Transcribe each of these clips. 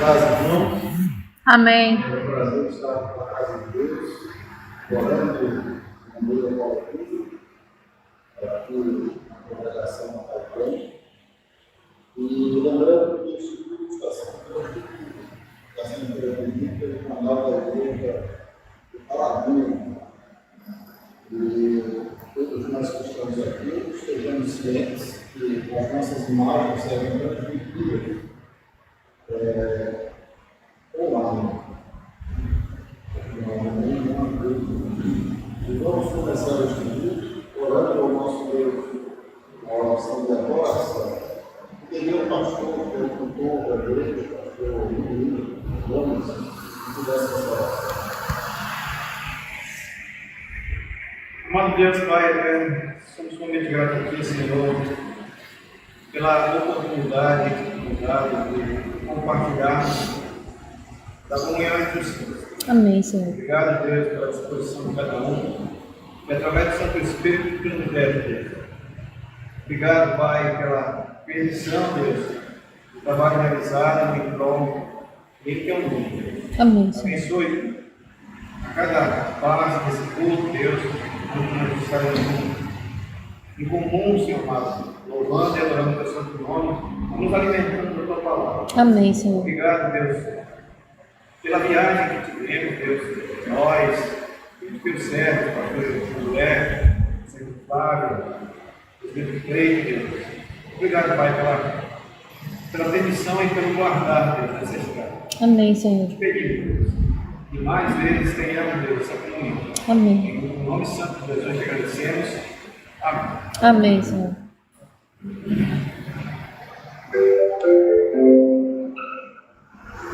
paz, irmãos. Amém. É um prazer estar na casa de Deus, orando na meia Paulo aqui na congregação na Paixão. E lembrando que isso tudo está sendo transmitido pelo canal da Igreja do Paraguai. E todos nós que estamos aqui estejamos cientes que as nossas imagens serão transmitidas online. E vamos começar este vídeo orando ao nosso Deus, uma oração de adoração. Peguei o pastor, o cantor da igreja, o pastor Luiz Gomes, que fizesse essa oração. Amado Deus, Pai eterno, somos somente gratos a Ti, Senhor, pela oportunidade que nos dá de compartilhar da comunhão entre os Senhor. Amém, Senhor. Obrigado, Deus, pela disposição de cada um, e através do Santo Espírito que nos deve, Deus. Obrigado, Pai, pela permissão, Deus, do trabalho realizado em prol de Teu nome, Deus. Amém, Senhor. Abençoe a cada parte desse culto, Deus, onde nós estaremos em comum, Senhor amado, louvando e adorando o Teu santo nome, nos alimentando da Tua palavra. Amém, Senhor. Obrigado, Deus, pela viagem que tivemos, Deus, nós, os Teus servos, pastor José, secretário, presbítero Cleide, Deus. Obrigado, Pai, pela permissão e pelo guardar, Deus, nessa estrada. Amém, Senhor. Te pedimos, Deus, e mais vezes tenhamos, Deus, essa comunhão. Amém. Em nome santo de Jesus te agradecemos. Amém. Amém, Senhor.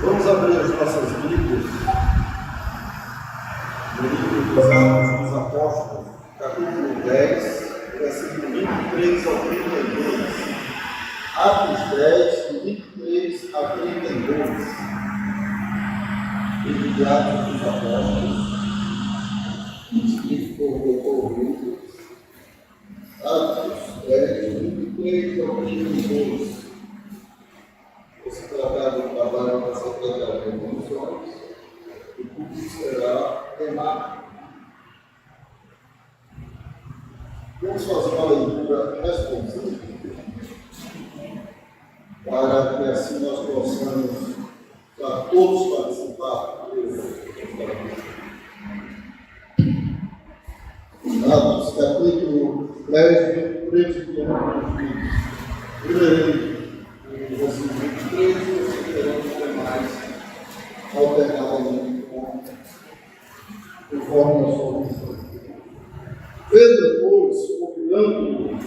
Vamos abrir as nossas Bíblias no livro dos Atos dos Apóstolos, capítulo 10, versículo 23 ao 32. Atos 10, 23 a 32. Livro de Atos dos Apóstolos, escrito por Dr. Lucas. Atos 10, 23 ao 32. Esse tratado do trabalho da Secretaria de Missões, o culto será temático. Vamos fazer uma leitura responsiva, para que assim nós possamos todos participar Atos capítulo 10, 23 e 32. Primeiro, versículo 23, você terão os demais alternadamente conforme a sua visão. Pedro, pois, convidando-os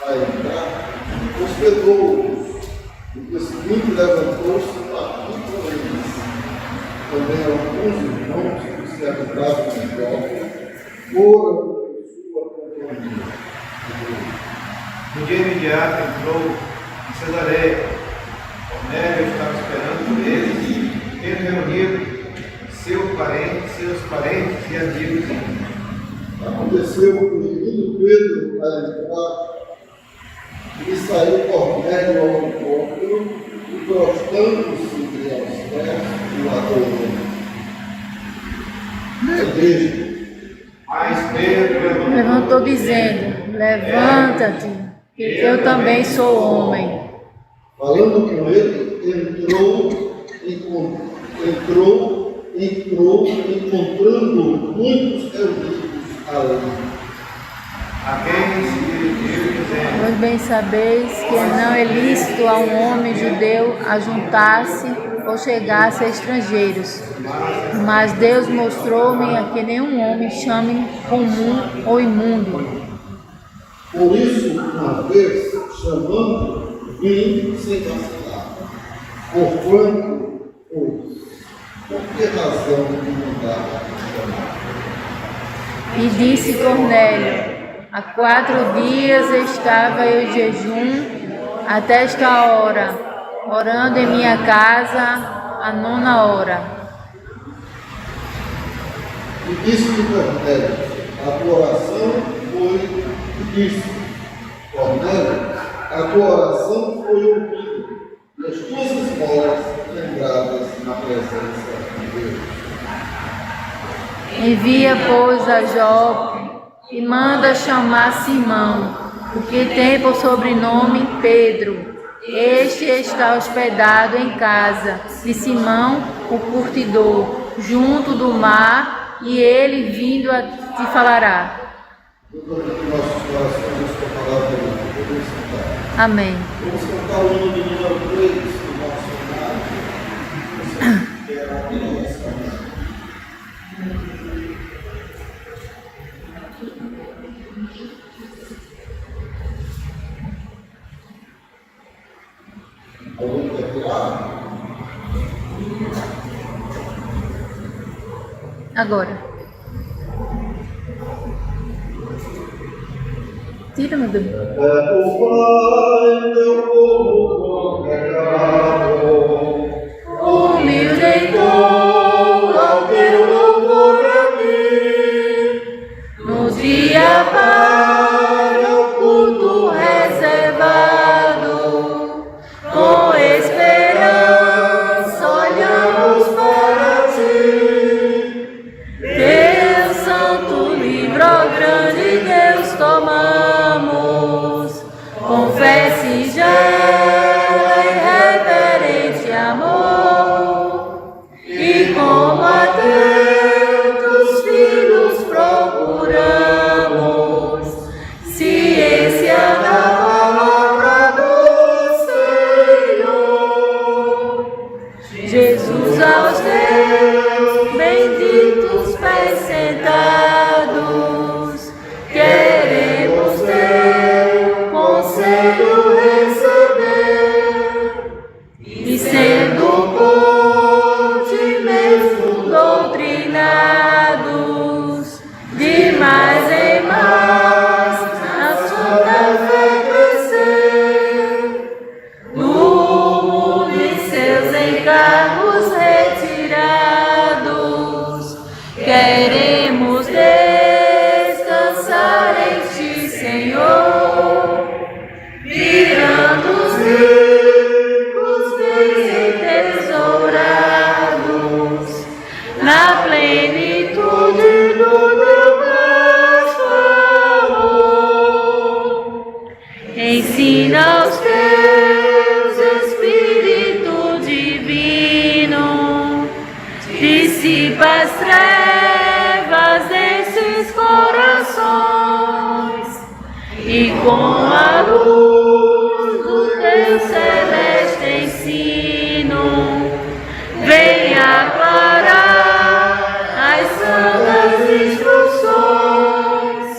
a entrar, hospedou-os, e de seguinte levantou-se e partiu com eles. Também alguns irmãos que se habitavam em Jope foram em sua companhia. No dia imediato entrou em Cesareia. Cornélio estava esperando por eles e, tendo reunido seus parentes e amigos. Aconteceu que, indo Pedro a entrar, e saiu Cornélio ao encontro, e prostrando-se aos pés, o adorou. Na igreja, Mas Pedro Levantou dizendo: Levanta-te, que eu também sou homem. falando com ele, encontrando muitos reunidos ali. a quem se dirigiu dizendo: Pois bem sabeis que não é lícito a um homem judeu ajuntar-se ou chegar-se a estrangeiros. Mas Deus mostrou-me a que nenhum homem chame comum ou imundo. Por isso, uma vez, chamando, vim sem vacilar. Porquanto, pois, por que razão me mandaram chamar? E disse Cornélio: há 4 dias estava eu em jejum até esta hora, orando em minha casa à 9ª hora. E disse-lhe Cornélio, a tua oração foi, e disse, Cornélio, a tua oração foi ouvida, e as tuas esmolas lembradas na presença de Deus. Envia, pois, a Jope e manda chamar Simão, o que tem por sobrenome Pedro. Este está hospedado em casa de Simão, o curtidor, junto do mar, e ele vindo te falará. Deus abençoe nossos corações com a palavra de Deus. Podemos cantar. Amém. Vamos cantar o hino de número 3 do nosso cenário. Você quer a nossa. Alguém quer tirar? Agora. Tira, meu bebê. É o Pai, teu povo congregado, Humilde em dor ao teu louvor aqui, no dia para o culto reservado, com esperança olhamos para ti. Teu santo livro, ó grande Deus, tomamos, confesse já irreverente amor, e como a tantos filhos procuramos ciência da palavra do Senhor. Jesus aos teus benditos pés sentados, queremos teu conselho receber, e sendo ponte mesmo doutrinados, de mais em mais na sua fé crescer, no mundo e seus encargos retirados, queremos descansar em ti, Senhor, virando os ricos bens entesourados na plenitude do teu vasto amor. Ensina aos teus Espírito Divino, dissipa as trevas desses corações, e com a luz do teu celeste ensino, venha aclarar as santas instruções.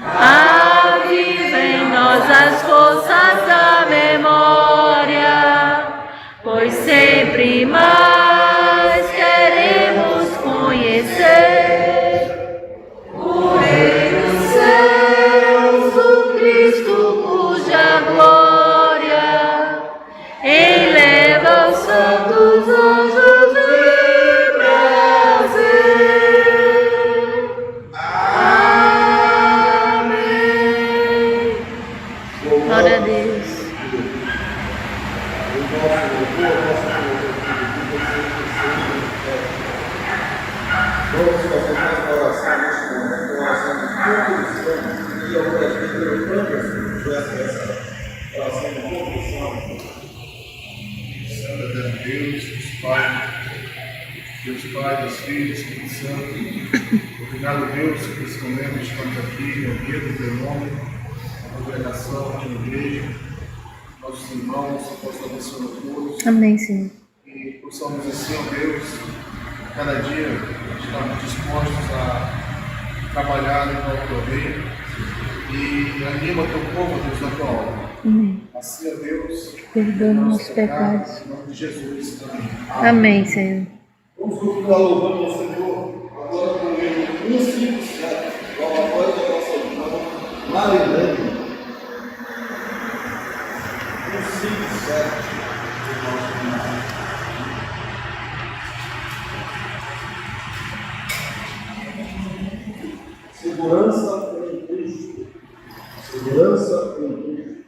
Aviva em nós as forças da memória, pois sempre mais queremos conhecer o Rei dos céus, o Cristo cuja glória eleva os santos anjos de prazer. Amém. Glória a Deus. O nosso louvor, a nossa vamos fazer mais uma oração neste momento, uma oração de confissão, e ao presbítero Anderson, essa oração de confissão. Santo eterno Deus, Deus Pai, Deus Filho, Espírito Santo. Obrigado, Deus, por esse momento que estamos aqui, reunidos em teu nome, na congregação, aqui na igreja. Nossos irmãos, possam abençoar todos. Amém, Senhor. E possamos assim, ó Deus, cada dia estarmos dispostos a trabalhar em prol do teu reino e anima teu povo, Deus, na tua obra. Amém. Assim, ó Deus, Perdoa nossos pecados. Em nome de Jesus também. Amém, Senhor. Vamos continuar louvando ao Senhor, agora com o hino 157, logo após a nossa irmã Marilene. 157 do nosso irmão. Segurança em Cristo. Segurança em Cristo.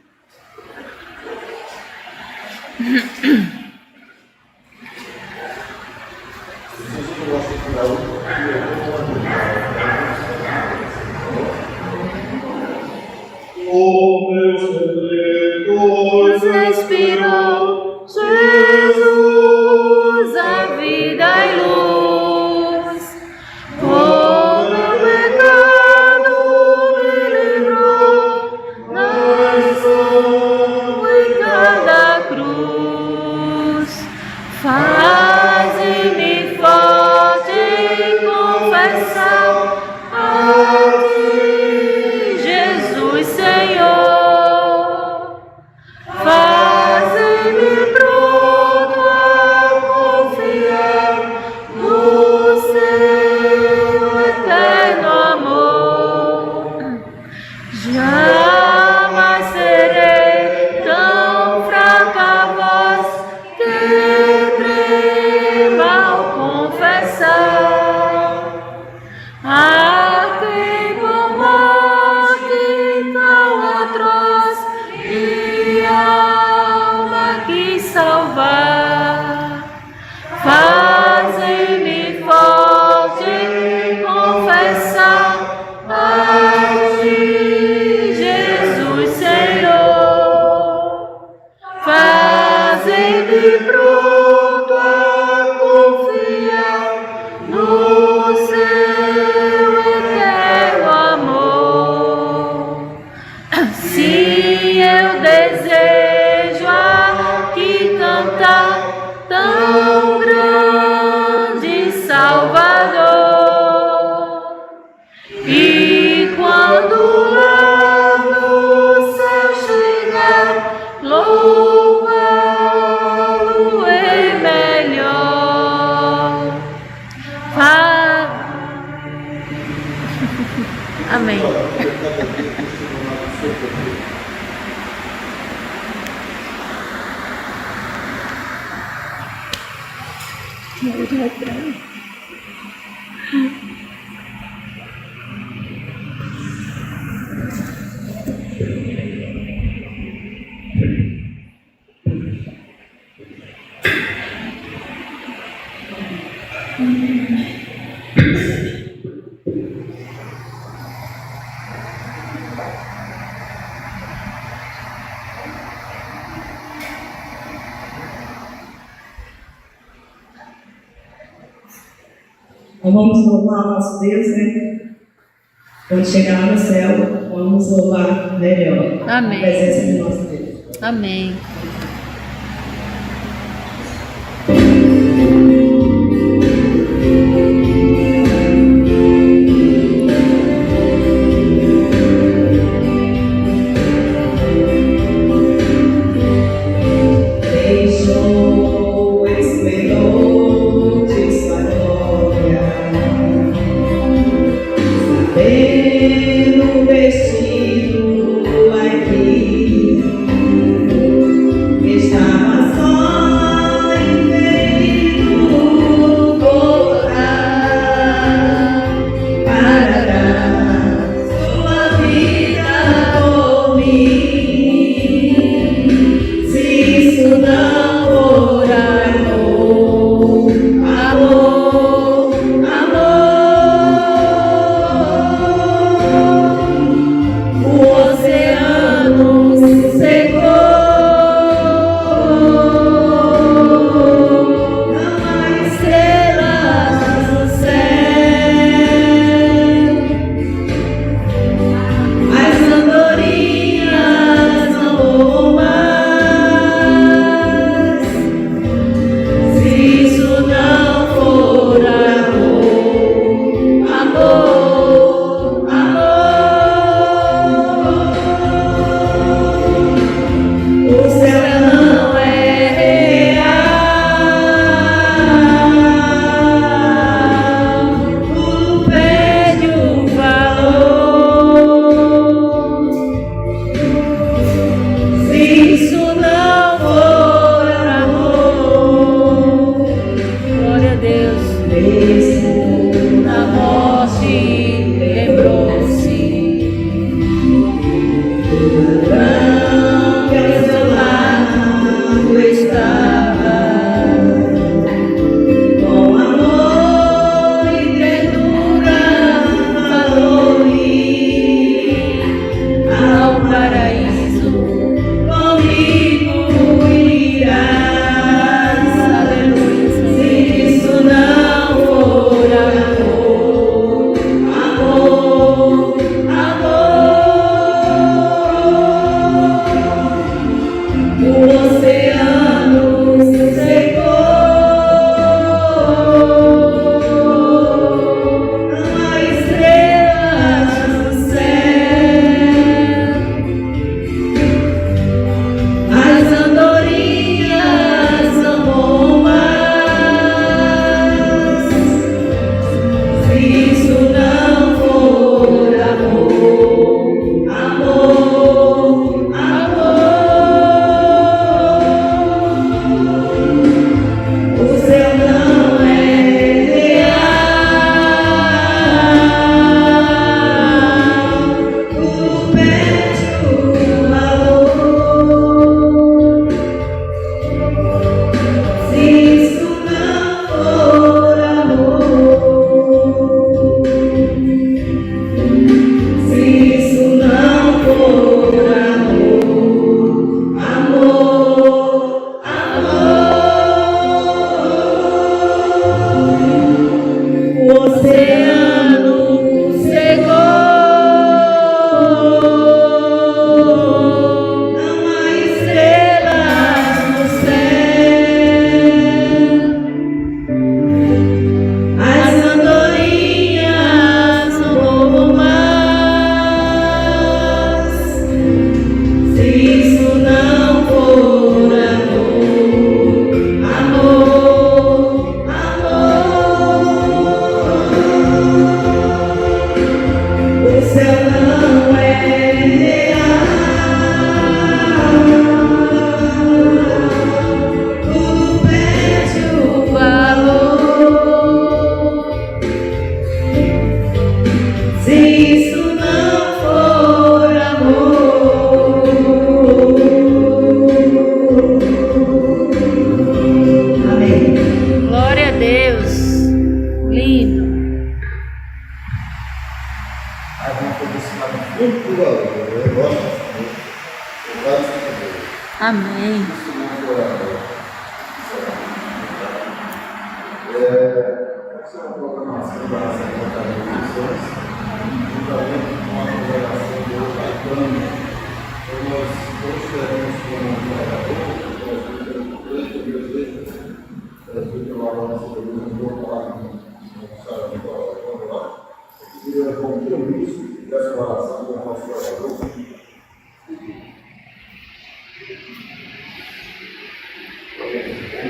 confessar. A quem por morte tão atroz minha alma quis salvar, fazem-me forte em confessar a ti, Jesus Senhor. Fazem-me pronto a confiar no seu eterno amor. Sim, eu desejo aqui cantar tão grande Salvador. E quando lá no céu chegar, louvá-lo é melhor. Amém. Então vamos louvar o nosso Deus, né? Quando chegar lá no céu, vamos louvar melhor Amém. a presença do nosso Deus. Amém. Deixou esplendor de sua glória, sabendo vestido aqui, Amém. Segundo orador. Essa é uma programação da Secretaria de Missões, juntamente com a congregação de Ocaitânia. Então, nós todos teremos como orador, o presbítero Laurence de vou falar com o Sara de compromisso dessa oração com o nosso orador.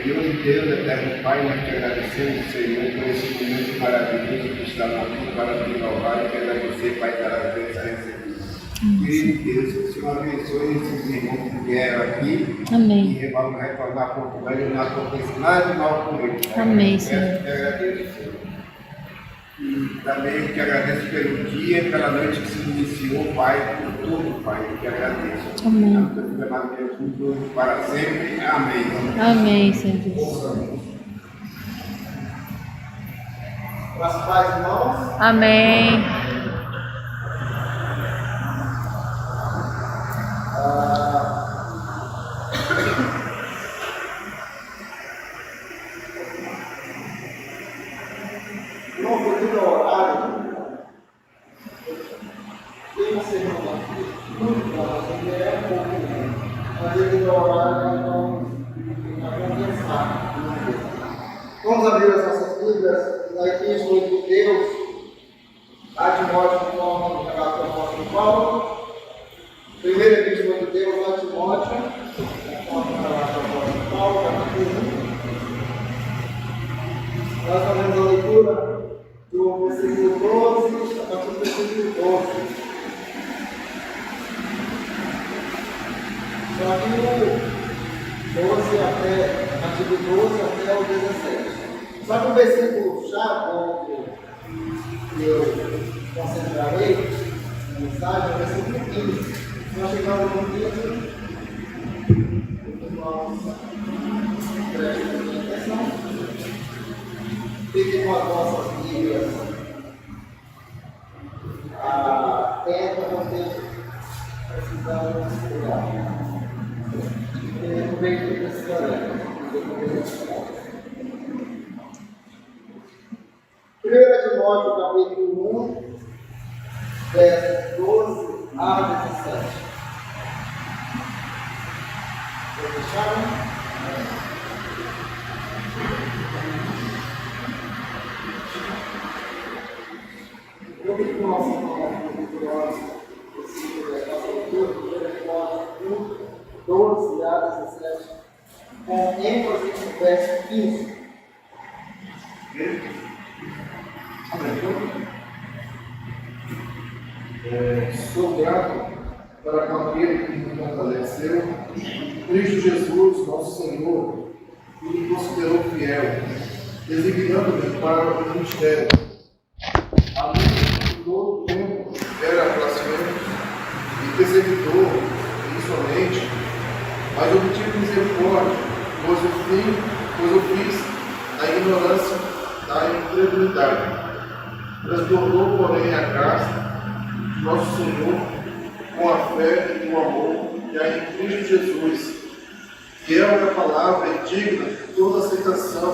Deus inteiro, eterno Pai, nós te agradecemos, Senhor, por esse momento maravilhoso que estamos aqui para te louvar e te agradecer, Pai, pela bênção recebida. Querido Deus, que o Senhor abençoe esses irmãos que vieram aqui. Amém. E vamos retornar a Porto Velho, não aconteça nada de mal com eles. Amém, Senhor. Eu te agradeço, Senhor. E também te agradeço pelo dia e pela noite que se iniciou, Pai, por tudo, Pai. Eu te agradeço. Amém. Para sempre. Amém. Amém, Senhor Deus. Para as paz, irmãos. Amém. Não devido ao horário, tem uma semana aqui, muito claro, ele é um pouco, mas devido ao horário, nós vamos compensar. Vamos abrir as nossas Bíblias na Epístola de Deus, a Timóteo, conforme o relato do apóstolo Paulo. Primeira Epístola de Deus a Timóteo, conforme o relato do apóstolo Paulo, capítulo 1. Nós fazemos a leitura do versículo 12 a partir do versículo 12. Só que o 12 até, a partir do 12 até o 17. Só que o versículo chave, que eu concentrarei na mensagem, é o versículo 15. Nós chegamos no 15, irmãos, prestem atenção. Fiquem com as nossas Bíblias atentas, porque precisamos estudar. No meio desse planeta. 1 Timóteo, capítulo 1, versos 12 a 17. Vou deixar? Eu vi que o nosso irmão, nossa leitura, 1 Timóteo 1, 12 a 17, com ênfase no verso 15. Sou grato para aquele que me fortaleceu, Cristo Jesus, nosso Senhor, e me considerou fiel, designando-me para o ministério. A luz de todo o tempo era blasfemo e perseguidor, insolente, mas obtive misericórdia, pois eu fiz a ignorância da incredulidade. Transbordou, porém, a graça de nosso Senhor com a fé e o amor que há em Cristo Jesus. Fiel é a palavra e digna de toda aceitação,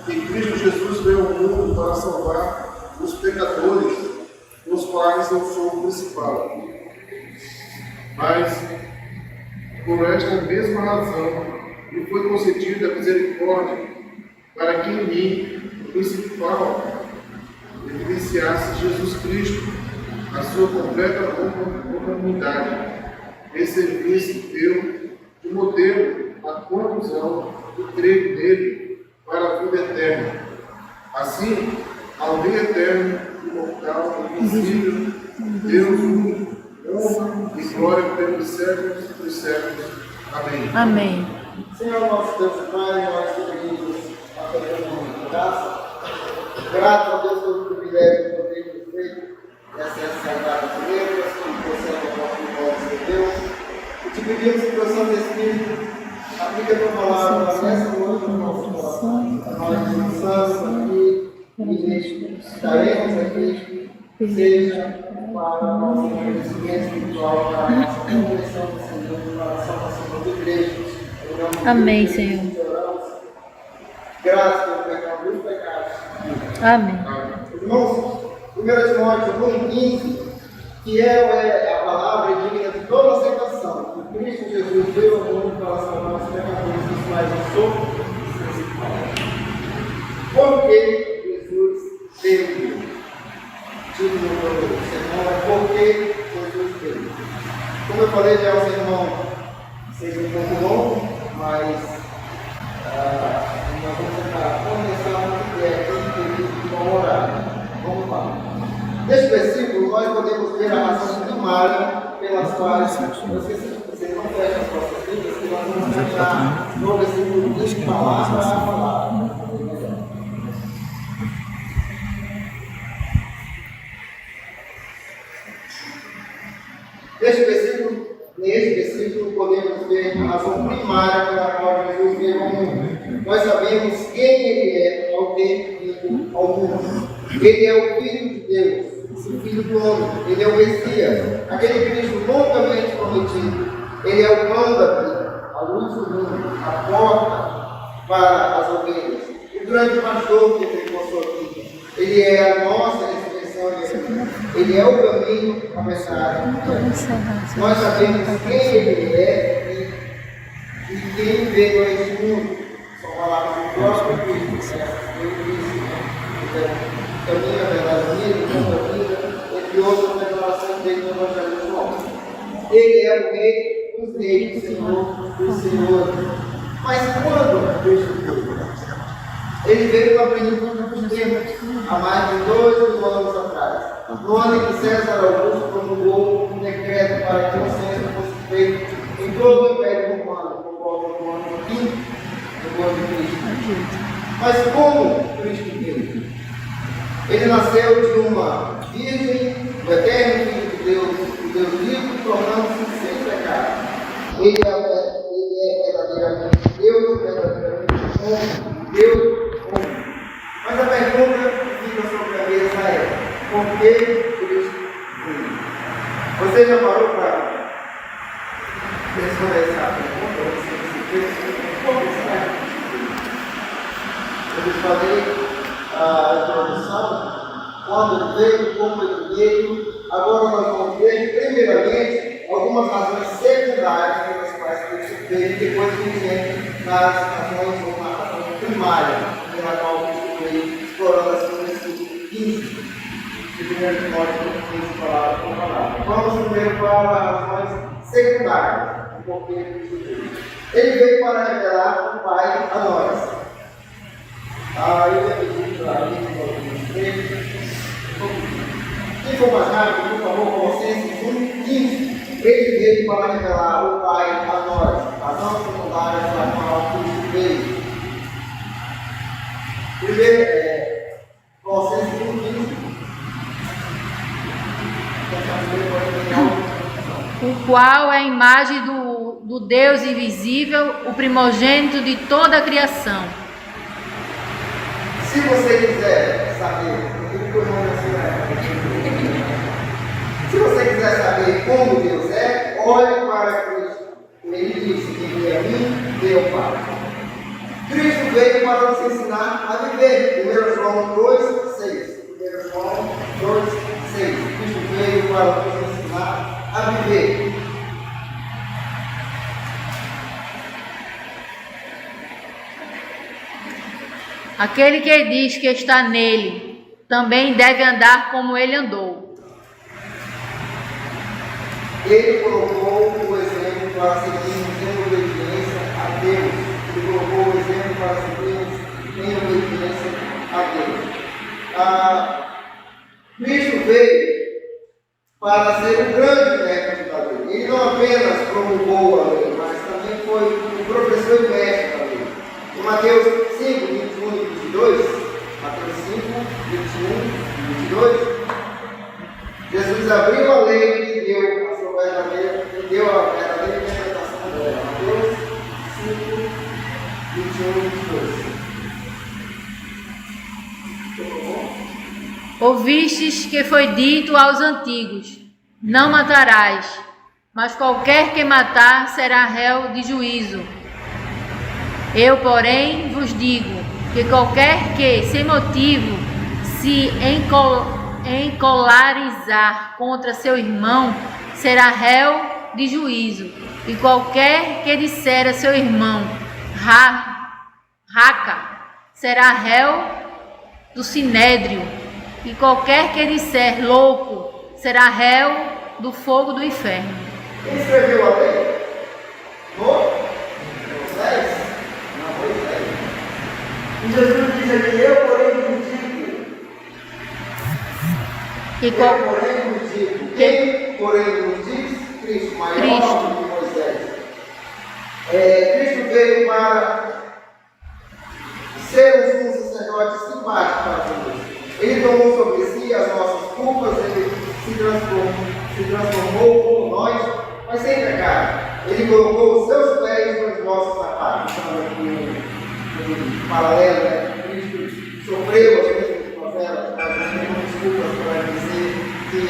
que Cristo Jesus veio ao mundo para salvar os pecadores, dos quais eu sou o principal. Mas, por esta mesma razão, me foi concedida a misericórdia, para que em mim, o principal, evidenciasse Jesus Cristo, a sua completa humanidade, e servisse eu de modelo à conclusão do creio nele para a vida eterna. Assim, ao Rei eterno, imortal, invisível, Deus único, honra e glória pelos séculos dos séculos. Amém. Amém. Senhor nosso Deus e Pai, nós te pedimos a tua grande graça. Grato a Deus pelo privilégio de poder ter feito essa sagrada primeira, que você é o nosso de Deus. E te pedimos que o Santo Espírito aplique a tua palavra nessa noite no nosso coração. Nós lançamos aqui e estaremos aqui, seja para o nosso conhecimento espiritual, para a nossa conversão do Senhor, para a salvação do igrejas. Em nome de Amém, Jesus, Senhor. oramos. Graças pelo pecado dos pecados. Amém. Irmãos, 1 Timóteo 1,15, fiel é a palavra e digna de toda aceitação. Que Cristo Jesus veio ao mundo para salvar os pecadores, dos quais eu sou principal. Porque Jesus veio. Título do sermão é Porque Jesus veio. Como eu falei, já é um sermão um pouco longo, mas nós vamos tentar condensar o que é aqui em um horário. Vamos lá. Neste versículo, nós podemos ver a razão primária pelas quais, eu esqueci que vocês não fecham as vossas vidas, que nós vamos fechar no versículo 20, palavra a palavra. Neste versículo, podemos ver a razão primária pela qual Jesus veio ao mundo. Nós sabemos quem Ele é ao ter vindo ao mundo. Ele é o Filho de Deus, o Filho do homem. Ele é o Messias, aquele Cristo longamente prometido. Ele é o pão da vida, a luz do mundo, a porta para as ovelhas, o grande pastor que entregou sua vida. Ele é a nossa ressurreição e vida. Ele é o caminho, a mensagem. Nós sabemos quem Ele é e quem veio a este mundo. São palavras do próprio Cristo. Ele disse, caminho, a verdade, o pão da vida, entre outras declarações dele no Evangelho de João. Ele é o Rei dos reis, o Senhor dos senhores. Mas quando Cristo veio? Ele veio para a plenitude dos tempos, há mais de 2.000 anos atrás. No ano em que César Augusto promulgou um decreto para que o censo fosse feito em todo o Império Romano, por volta do ano 5 do ano de Cristo. Mas como Cristo veio? Ele nasceu de uma virgem, o eterno Filho de Deus, o Deus vivo, tornando-se sem pecado. Ele é verdadeiramente Deus, verdadeiramente homem, Deus homem. Mas a pergunta que fica sobre a mesa é: por que Cristo veio? Você já parou para responder essa pergunta? Por que será que Cristo veio? Eu lhes falei a introdução, quando ele veio, como ele veio. Agora nós vamos ver, primeiramente, algumas razões secundárias pelas quais Cristo veio, e depois vem nas razões ou na razão primária pela qual Cristo veio, explorando assim o versículo 15. De 1 Timóteo 15, palavra por palavra. Vamos primeiro para as razões secundárias, porque Cristo veio. Ele veio para revelar o Pai a nós. Eu ia pedir para mim, quem for mais rápido, por favor, Colossenses 1:15. Ele veio para revelar o Pai a nós, razão secundária pela qual Cristo veio. Primeiro, Colossenses 1:15. O qual é a imagem do Deus invisível, o primogênito de toda a criação. Se você quiser saber, se você quiser saber como Deus é, olhe para Cristo. Ele disse que ele é mim, meu Pai. Cristo veio para nos ensinar a viver. 1 João 2:6. 1 João 2:6. Cristo veio para nos ensinar a viver. Aquele que diz que está nele, também deve andar como ele andou. Ele colocou o exemplo para seguirmos em obediência a Deus. Ele colocou o exemplo para seguirmos em obediência a Deus. Cristo veio para ser o grande mestre da lei. Ele não apenas promulgou a lei, mas também foi o professor e mestre da lei. Em Mateus 5, 21 e 22, Mateus 5, 21 e 22, Jesus abriu a lei e deu a sua verdadeira interpretação dela. Mateus 5, 21 e 22. Ouvistes que foi dito aos antigos: não matarás, mas qualquer que matar será réu de juízo. Eu, porém, vos digo que qualquer que, sem motivo, se encolarizar contra seu irmão, será réu de juízo. E qualquer que disser a seu irmão, raca, será réu do sinédrio. E qualquer que disser louco, será réu do fogo do inferno. Quem escreveu a lei? Moisés? Não, Moisés. E Jesus diz aqui, eu porém vos digo. Quem porém vos diz? Cristo, maior do que Moisés. Cristo veio para ser um sumo sacerdote simpático para todos. Ele tomou sobre si as nossas culpas, ele se transformou como nós, mas sem pecado. Ele colocou os seus pés nos nossos sapatos. Estamos aqui um paralelo, né? Cristo sofreu as mesmas novelas, mas não tem desculpas para dizer que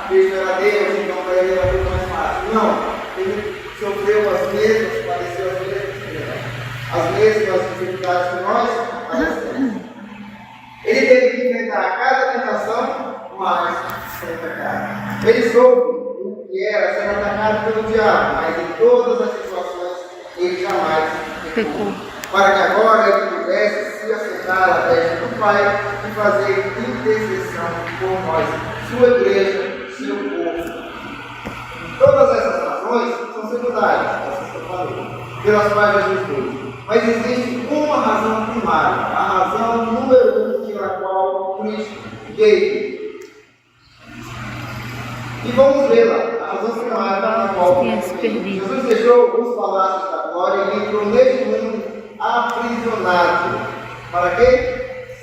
Cristo era Deus, então para ele era muito mais fácil. Não, ele sofreu as mesmas, padeceu as mesmas dificuldades que nós padecemos. Ele teve que enfrentar cada tentação, mas sem pecado. Ele soube o que era ser atacado pelo diabo, mas em todas as situações ele jamais pecou. Para que agora ele pudesse se assentar à destra do Pai e fazer intercessão por nós, sua igreja, seu povo. Todas essas razões são secundárias, essas que eu falei, pelas quais Jesus veio. Mas existe uma razão primária, a razão número 1 pela qual Cristo veio. E vamos vê-la, a razão primária pela qual Jesus deixou os palácios da glória e entrou neste mundo aprisionado. Para quê?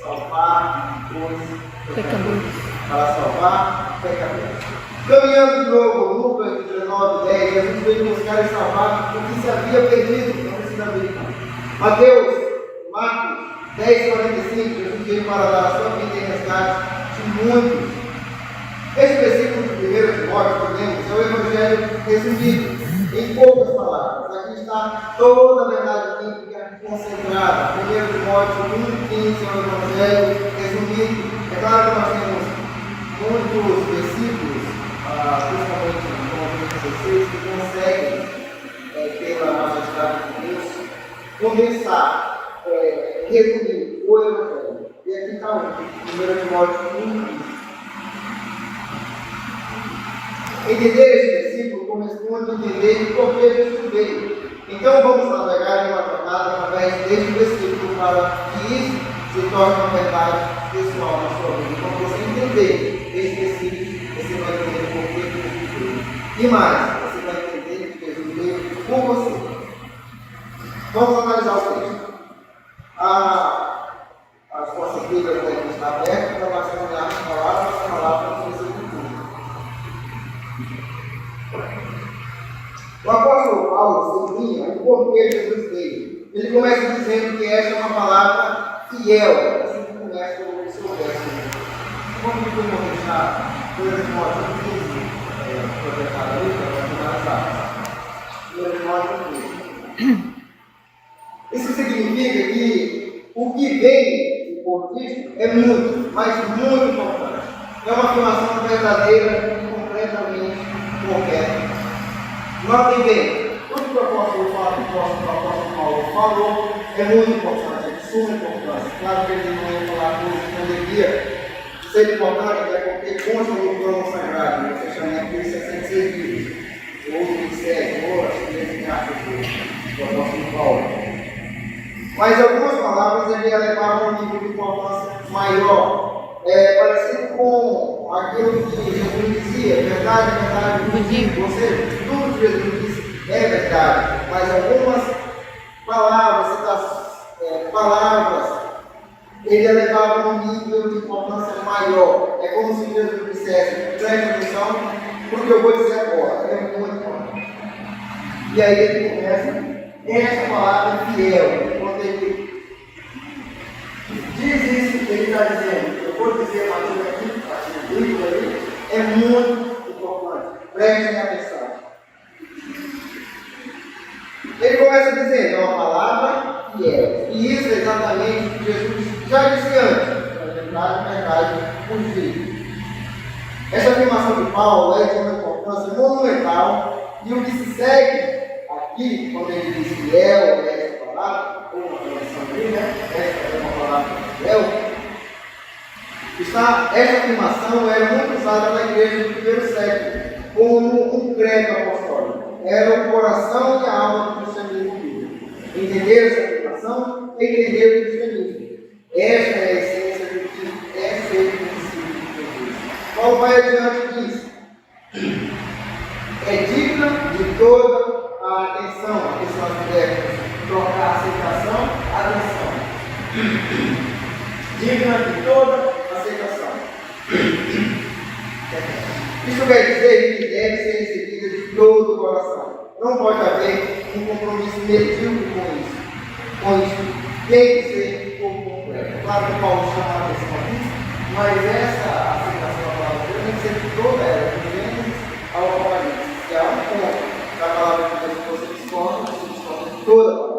Salvar os pecadores. Para salvar pecadores. Caminhando de novo, Lucas 19:10, Jesus veio buscar e salvar o que se havia perdido. Não precisa ver. Mateus, Marcos 10:45, Jesus veio para dar a sua vida em resgate de muitos. Esse versículo de 1 Timóteo que lemos é o Evangelho resumido, em poucas palavras. Aqui está toda a verdade bíblica concentrada. 1 Timóteo 1:15 é o Evangelho resumido. É claro que nós temos muitos versículos, principalmente no 16, que conseguem, pela majestade de Deus, começar, resumir o Evangelho. E aqui está 1 Timóteo 1:15. Entender esse versículo corresponde a entender por que Jesus veio. Então vamos navegar em uma jornada através deste versículo para que isso se torne uma verdade pessoal na sua vida. Então você entender esse versículo, você vai entender por que Jesus veio. E mais, você vai entender que Jesus veio por você. Vamos analisar o texto. As nossas Bíblias devem estar abertas para nós caminharmos palavra por palavra para você. O apóstolo Paulo sublinha o porquê Jesus veio. Ele começa dizendo que esta é uma palavra fiel. Assim que começa o seu verso. Vamos deixar 2 Timóteo 15 projetado ali para finalizar. 2 Timóteo 15. Isso significa que o que vem por Cristo é muito, mas muito importante. É uma afirmação verdadeira e completamente correta. Notem bem, tudo que o apóstolo Paulo falou é muito importante, é de suma importância. Claro que ele não ia falar coisas que não devia ser importante, até porque consta no trono sagrado, no fechamento de 66 livros, ou 27, ou as 13 cartas do apóstolo Paulo. Mas algumas palavras ele elevava a um nível de importância maior, parecido com aquilo que Jesus dizia, verdade, verdade, ou seja, tudo que Jesus disse é verdade, mas algumas palavras, ele elevava a um nível de importância maior. É como se Jesus dissesse, preste atenção, porque eu vou dizer agora, é muito importante. E aí ele começa, essa palavra fiel, quando ele diz isso, ele está dizendo, eu vou dizer uma coisa aqui, é muito importante, prestem atenção. começa dizendo, é uma palavra fiel. E isso é exatamente o que Jesus já disse antes. Na verdade, os filhos. Essa afirmação de Paulo é de uma importância monumental, e o que se segue aqui, quando ele diz fiel, essa palavra, ou uma tradução aqui, essa é uma palavra fiel, essa afirmação era muito usada na igreja do primeiro século, como um credo apostólico. Era o coração e a alma do cristianismo bíblico. Entender essa afirmação é entender o cristianismo. Esta é a essência do que é feito no discípulo de Jesus. Paulo vai adiante e diz: é digna de toda a atenção, a questão de trocar aceitação, atenção. Digna de toda aceitação. Isso quer dizer que deve ser recebida de todo o coração. Não pode haver um compromisso medíocre com isso. Tem que ser por completo. Claro que Paulo chama a atenção aqui, mas essa aceitação da palavra de Deus tem que ser de toda ela, de Gênesis ao Apocalipse. Se há um ponto da palavra de Deus que você discorda de toda a palavra.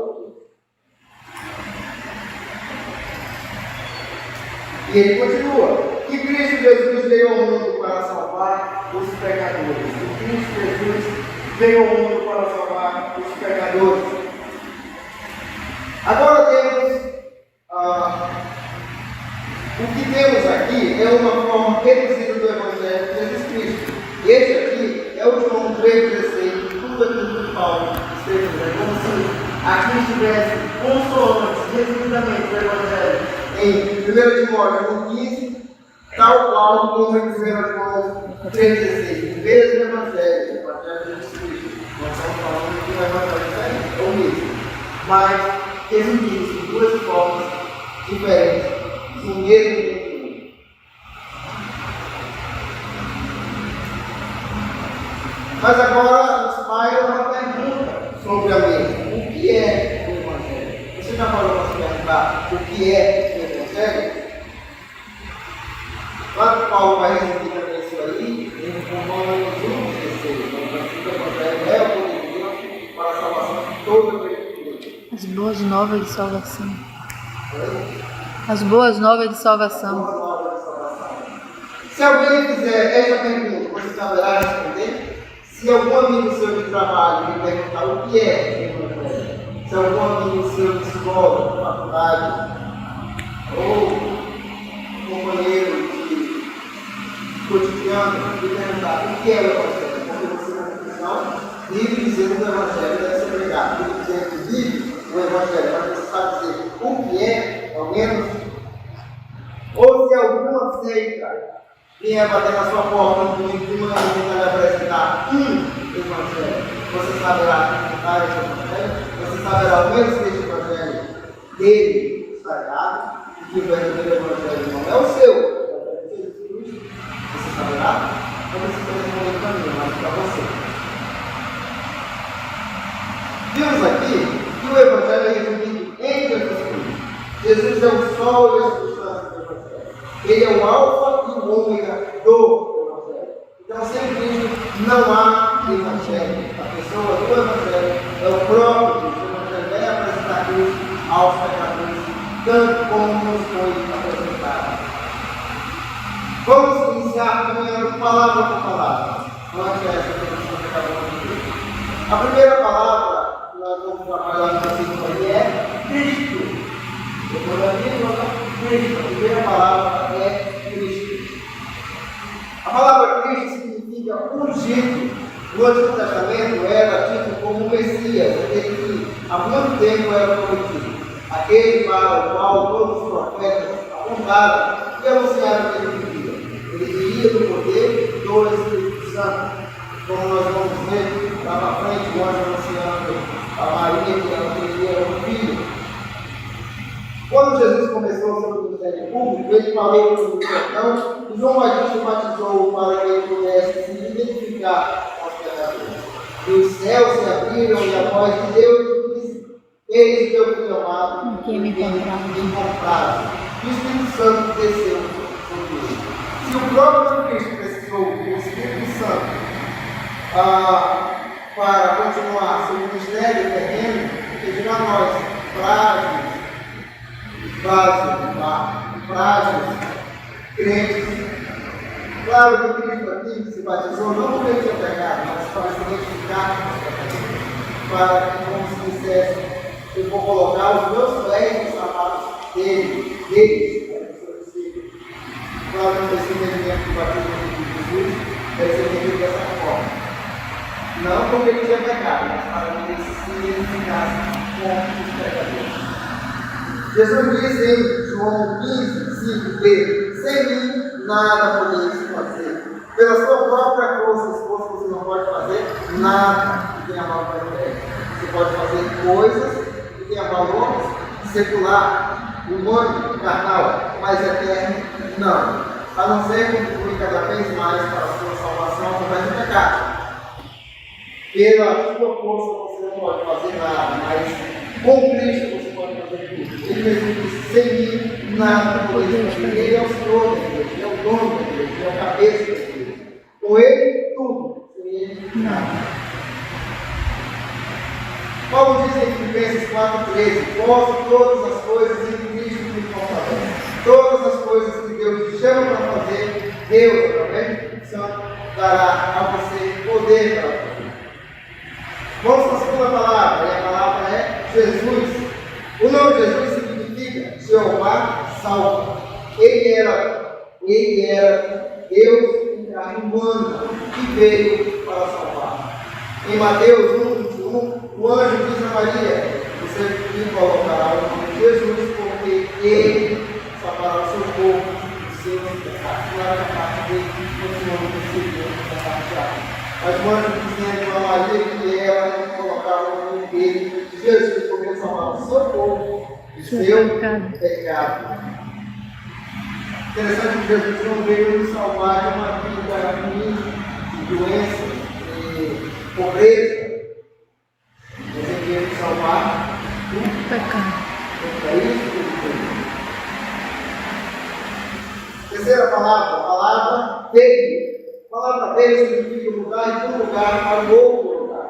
E ele continua, que Cristo Jesus veio ao mundo para salvar os pecadores. Que Cristo Jesus veio ao mundo para salvar os pecadores. Agora temos, o que temos aqui é uma forma reduzida do Evangelho de Jesus Cristo. Este aqui é o João 3,16, tudo aquilo que Paulo escreveu. É como se aqui estivesse consoante, resumidamente, o Evangelho em 1 Timóteo 15, tal qual como em 1 João 3,16. O mesmo Evangelho, o Evangelho de Jesus Cristo. Nós estamos falando que o Evangelho é o mesmo, mas resumido em duas formas diferentes, no mesmo conteúdo. Mas agora nos paira uma pergunta sobre a mesma. O que é o Evangelho? Você já falou para se perguntar o que é o Evangelho? Claro que Paulo vai resumir também isso aí em Romanos 1,16. O Evangelho é o poder de Deus para a salvação de toda a criatura. As boas novas de salvação. As boas novas de salvação. Se alguém fizer essa pergunta, você saberá responder? Se algum amigo seu de trabalho me perguntar o que é o Evangelho, se algum amigo seu de escola, de faculdade, ou companheiro de cotidiano me perguntar o que é o Evangelho, porque você na confissão livre dizer que o Evangelho deve ser pregado, livre dizer que vive o Evangelho, mas você sabe dizer o que é, ao menos. Ou se alguma seita vier bater na sua porta no domingo de manhã e tentar lhe apresentar Evangelho, você saberá cantar esse Evangelho, você saberá ao menos que esse Evangelho dele está errado, e que o verdadeiro Evangelho não é o seu, é o Evangelho de Jesus Cristo, você saberá, não precisa responder para mim, mas para você. Vimos aqui que o Evangelho é resumido em Jesus Cristo. Jesus é o sol e a substância do Evangelho. Ele é o alfa e o ômega do Evangelho. Então, sem Cristo não há Evangelho. A pessoa do Evangelho é o próprio Cristo. O Evangelho é apresentar Cristo aos pecadores, tanto como nos foi apresentado. Vamos iniciar caminhando palavra por palavra. Antes dessa introdução que acabamos de ver. A primeira palavra que nós vamos trabalhar no versículo é Cristo. Depois da Cristo, a primeira palavra é Cristo. A palavra Cristo significa ungido. No Antigo Testamento era dito como o Messias, aquele que há muito tempo era prometido. Aquele para o qual todos os profetas apontaram e anunciaram que ele viria. Ele viria do poder do Espírito Santo. Como nós vamos ver lá na frente, o anjo anunciando a Maria que ela teria um filho. Quando Jesus começou o seu ministério público, ele falou sobre o perdão e João Batista batizou para que ele pudesse se identificar com os pecadores. E os céus se abriram e a voz de Deus disse: eis meu filho amado, que me compraram. E o Espírito Santo desceu sobre ele. Se o próprio Cristo precisou do Espírito Santo para continuar seu ministério terreno, Imagina nós, frágeis, crentes. Claro que Cristo aqui se batizou não porque ele tinha pecado, mas para se identificar com os pecadores. Para que, como se dissesse, eu vou colocar os meus pés nos sapatos deles, claro que esse entendimento do batismo de Jesus deve ser entendido dessa forma. Não porque ele tinha pecado, mas para que ele se identificasse com os pecadores. Jesus diz em João 15, 5 que sem mim nada podeis fazer. Pela sua própria força, esforço, você não pode fazer nada que tenha valor eterno. Você pode fazer coisas que tenham valor secular, humano, carnal, mas eterno, não. A não ser contribuir cada vez mais para a sua salvação através do pecado. Pela sua força você não pode fazer nada, mas com Cristo você pode fazer tudo. Ele mesmo disse, sem mim nada podeis fazer. Ele é o Senhor da igreja, ele é o dono da igreja, ele é o cabeça da igreja. Com ele, tudo. Sem ele, nada. Paulo diz em Filipenses 4,13: posso todas as coisas em Cristo que me fortalece. Todas as coisas que Deus te chama para fazer, Deus, através do Espírito Santo, dará a você poder para fazer. Vamos para a segunda palavra, e a palavra é Jesus. O nome de Jesus significa Jeová salva. Ele era Deus em carne humana que veio para salvar. Em Mateus 1,21, o anjo diz a Maria: você me colocará o nome de Jesus, porque ele salvará o seu povo do seu pecado. Não era a parte dele, continuando a seguir a parte A. Mas o anjo dizendo a Maria que ela colocava o nome dele, Jesus, porque ele salvava o seu povo do seu pecado. Interessante que Jesus não veio nos salvar de uma vida ruim, de doença, de pobreza. Ele veio nos salvar do pecado. É isso que ele veio. Terceira palavra, a palavra veio. A palavra veio significa lugar de um lugar para o outro lugar.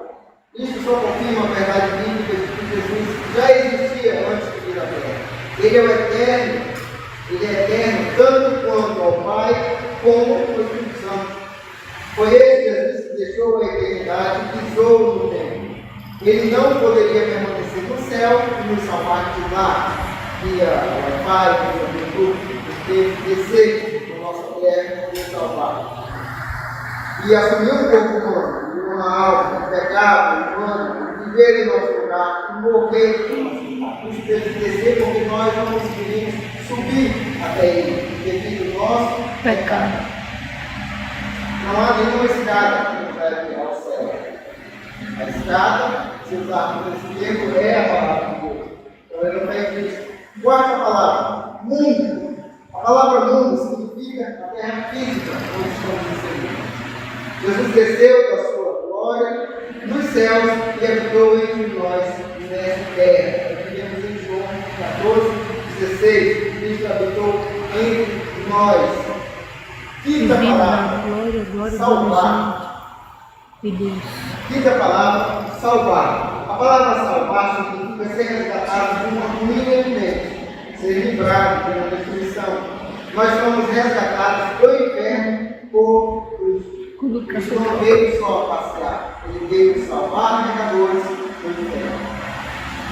Isso só confirma a verdade bíblica de que Jesus já existia antes de vir à terra. Ele é o eterno. Ele é eterno, tanto quanto ao Pai, como ao Espírito Santo. Foi esse Jesus que deixou a eternidade e pisou no tempo. Ele não poderia permanecer no céu e nos salvar de lá, via Wi-Fi, via YouTube, porque descer na nossa terra e nos salvar. E assumir um corpo humano, e uma alma, um pecado humano, viver em nosso lugar, e morrer em nosso lugar. Isso teve que descer porque nós não conseguimos subir até ele, devido ao nosso pecado. Não há nenhuma escada que nos leve ao céu. A escada, se usar por esse tempo, é a palavra de Deus. Então ele não tem isso. Quarta palavra, mundo. A palavra mundo significa a terra física, onde estamos inseridos. Jesus desceu da sua glória nos céus e habitou entre nós nessa terra. Vivemos em João 14:16. Cristo habitou entre nós. Quinta palavra, salvar. Quinta palavra, salvar. A palavra salvar significa ser resgatado de uma ruína iminente, ser livrado de uma destruição. Nós fomos resgatados do inferno por Cristo. Cristo não veio só passear, ele veio salvar pecadores do inferno.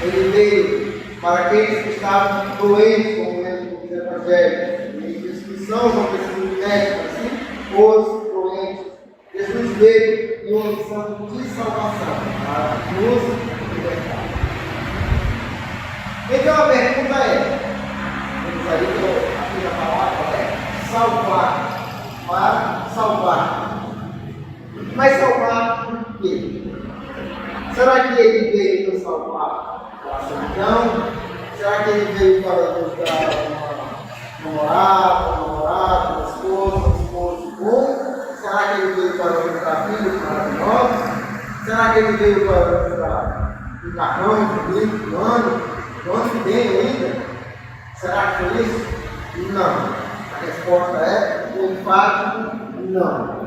Ele veio para aqueles que estavam doentes, como lembro dos evangelhos, e que são uma pessoa médica, assim, os doentes. Jesus veio em uma missão de salvação, para nos libertar. Então a pergunta é, vamos ali aqui na palavra, é salvar, para salvar. Mas salvar por quê? Será que ele veio nos salvar da solidão? Será que ele veio para nos dar uma namorada, uma esposa, um esposo bom? Será que ele veio para nos dar filhos maravilhosos? Será que ele veio para nos dar um carrão bonito, um ano que vem ainda? Será que foi isso? Não. A resposta é enfático, não.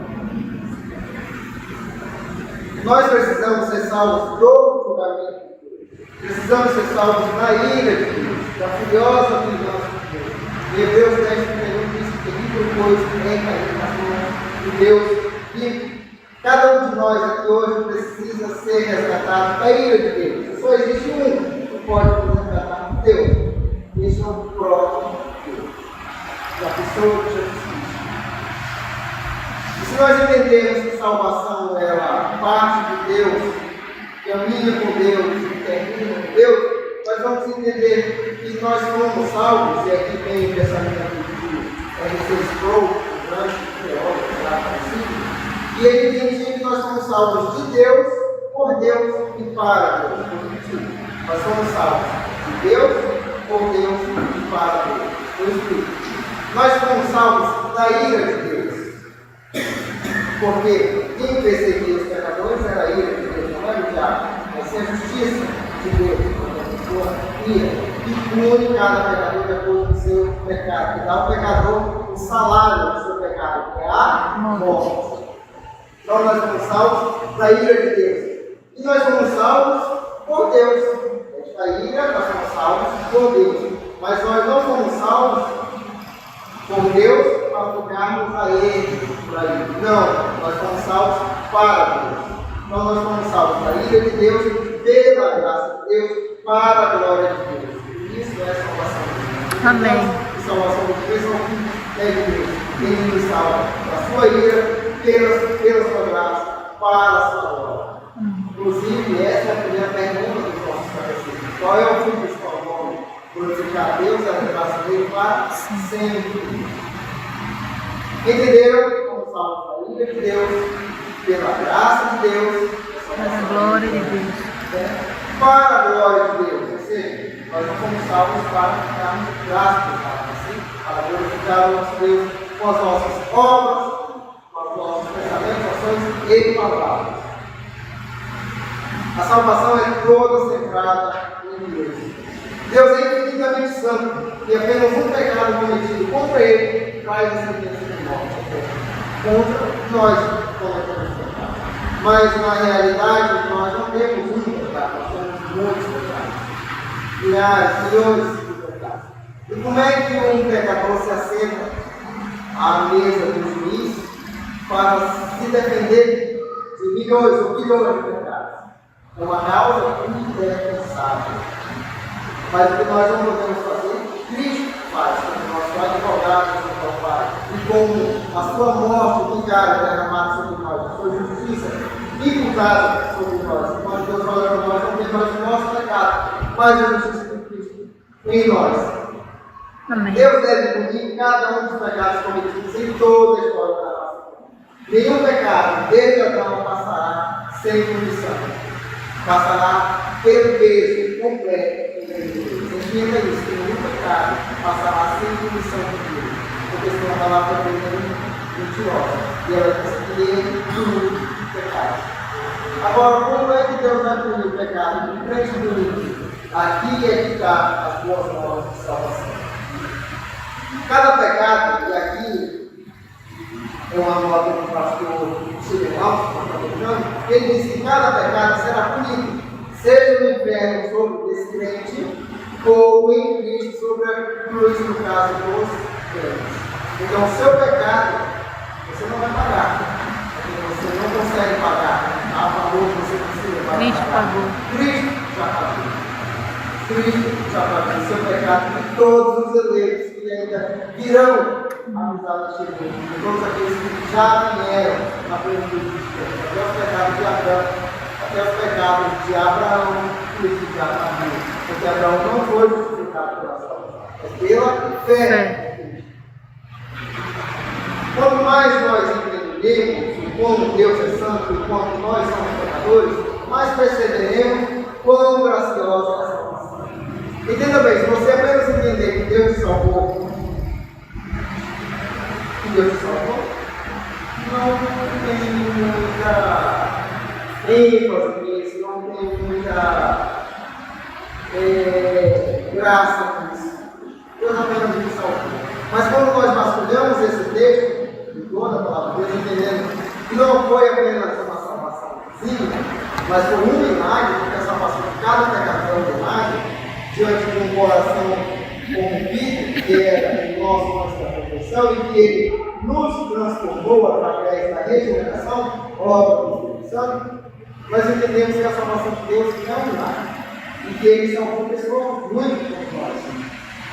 Nós precisamos ser salvos do julgamento de Deus. Precisamos ser salvos da ira de Deus, da furiosa vingança de Deus. E Hebreus 10, 31 diz que terrível coisa é cair nas mãos de Deus. E cada um de nós aqui hoje precisa ser resgatado da ira de Deus. Só existe um que pode nos resgatar, Deus. Esse é o próprio Deus, a pessoa de Jesus Cristo. E se nós entendermos que salvação ela parte de Deus, caminha com Deus e termina com Deus, nós vamos entender que nós somos salvos, e aqui tem o pensamento de R.C. Sproul, um grande teólogo já conhecido, e ele entendia que nós somos salvos de Deus, por Deus e para Deus. Nós somos salvos de Deus, por Deus e para Deus. Por Espírito. Nós somos salvos da ira de Deus. Porque quem perseguia os pecadores era a ira de Deus, não era o diabo. Essa é a justiça de Deus, quando a pessoa ira e pune cada pecador de acordo com o seu pecado. Que dá ao pecador o salário do seu pecado, que é a morte. Então nós somos salvos da ira de Deus. E nós somos salvos por Deus. Da ira nós somos salvos por Deus. Mas nós não somos salvos por Deus para ficarmos a Ele por aí. Não, nós somos salvos para Deus. Então nós somos salvos da ira de Deus, pela graça de Deus, para a glória de Deus. E isso é salvação de Deus. Amém. E salvação de Deus é de Deus. Ele nos salva da sua ira, pela sua graça, para a sua glória. Inclusive, essa é a primeira pergunta dos nossos catecismos. Qual é o fim principal do homem? Glorificar Deus e a graça dele para sempre. Entenderam? Como salvos da ira de Deus, pela graça de Deus, Para a glória de Deus. para a glória de Deus. Ou seja, nós não fomos salvos para ficarmos graças, assim, para glorificar o nosso Deus com as nossas obras, com os nossos pensamentos, ações e palavras. A salvação é toda centrada em Deus. Deus é infinitamente santo e apenas um pecado cometido contra Ele traz a sentença de morte. Contra nós cometemos pecado. Mas na realidade nós não temos um pecado, nós temos muitos pecados. Milhares, milhões de pecados. E como é que um pecador se assenta à mesa do juiz para se defender de milhões ou bilhões de pecados? É uma causa indefensável. Mas o que nós não podemos fazer, Cristo faz, como nosso advogado do Pai. E como a sua morte vingável derramada sobre nós, a sua justiça imputada sobre nós. Quando Deus olha para nós, não tem mais o nosso pecado, mas a justiça de Cristo em nós. Amém. Deus deve punir cada um dos pecados cometidos em toda a história da raça. Nenhum pecado, desde Adão, passará sem punição. Passará pelo peso completo de Deus. Entenda isso, que nenhum pecado passará sem punição de Deus. Porque senão a palavra de Deus é mentirosa. E ela diz que ele punir pecados. Agora, como é que Deus vai punir o pecado? De frente do aqui é que está as boas novas de salvação. Cada pecado, e aqui é uma nota do pastor Silvio, ele diz que cada pecado será punido, seja no inferno sobre o descrente, ou em Cristo sobre a cruz, no caso dos crentes. Então, o seu pecado, você não vai pagar, porque você não consegue pagar a favor que você precisa pagar. Cristo pagou. Cristo já pagou. Cristo já pagou o seu pecado e todos os eleitos que ainda virão avisar neste mundo, todos aqueles que já vieram na plenitude de Deus, até os pecados de Abraão, até os pecados de Abraão, crucificados na cruz, porque Abraão não foi crucificado pela salvação, é pela fé. Quanto mais nós entendemos como Deus é santo e quanto nós somos pecadores, mais perceberemos quão graciosa é a salvação. Entenda bem, se você apenas entender que Deus te salvou, Deus te salvou, não tem muita ênfase nisso, não tem muita graça nisso. Deus apenas me salvou. Mas quando nós vasculhamos esse texto, de toda a palavra de Deus, entendendo que não foi apenas uma salvação vizinha, mas foi um milagre, porque a salvação de cada pecador é um milagre. diante de um coração corrompido, que era o nosso antes da conversão, e que Ele nos transformou através da regeneração, obra do Espírito Santo, nós entendemos que a salvação de Deus não é um milagre, e que Ele salvou pessoas muito como nós,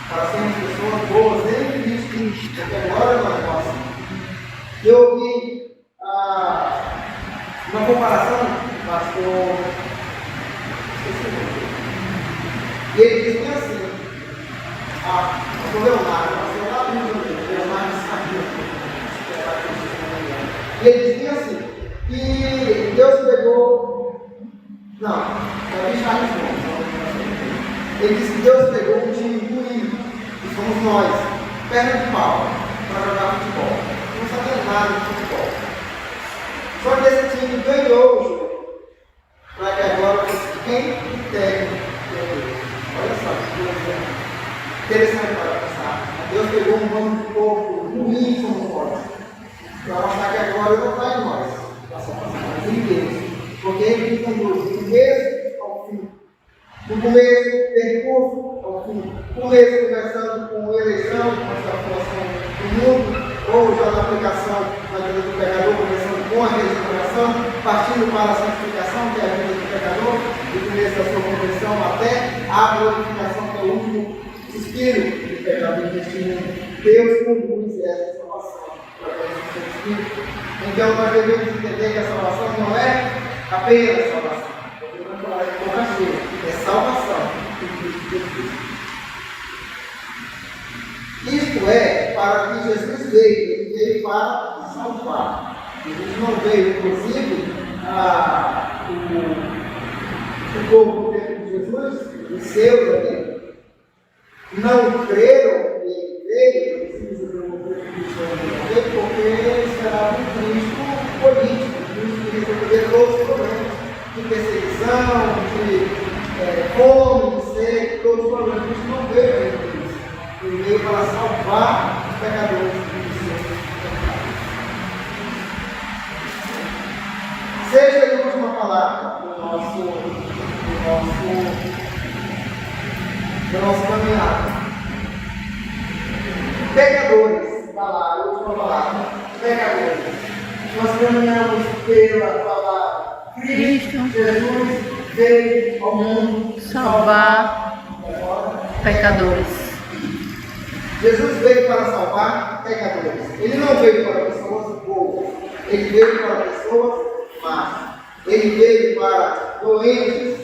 para sermos pessoas boas em Cristo, porque agora não é nossa. Eu ouvi uma comparação, pastor, e ele disse que assim, pastor Leonardo e ele dizia assim, que Deus pegou, ele disse que Deus pegou um time ruim, que somos nós, perna de pau, para jogar futebol. Não sabia nada de futebol. Só que esse time ganhou o jogo, para que agora quem técnico. Olha só que coisa interessante para pensar. Deus pegou um bando de povo ruim como nós, para mostrar que agora não está em nós, mas em Deus. Porque Ele conduz do começo ao fim. Do começo, percurso ao fim. Começo conversando com eleição, com a situação do mundo, ou já na aplicação na vida do pecador, começando com a regeneração, partindo para a santificação, que é a vida do pecador, do começo da sua conversão até a glorificação, que é o último suspiro do pecador deste mundo. Deus conduz essa salvação através do seu Espírito. Então nós devemos entender que a salvação não é apenas salvação. Devemos falar de boca cheia. É salvação em Cristo Jesus. Isto é para que Jesus veio. Ele veio para salvar. Jesus não veio, inclusive, o povo do tempo de Jesus, os seus ali, não creram que ele veio, porque eles esperavam um Cristo político, um Cristo que resolveria todos os problemas de perseguição, de fome, de sede, todos os problemas. Cristo não veio para isso. Ele veio para salvar os pecadores dos seus pecados. Seja a última palavra do nosso caminhado. Pecadores, falar, a última palavra. Pecadores. Nós caminhamos pela palavra. Cristo Jesus veio ao mundo salvar pecadores. Jesus veio para salvar pecadores. Ele não veio para pessoas boas. Ele veio para pessoas más. Ele veio para doentes.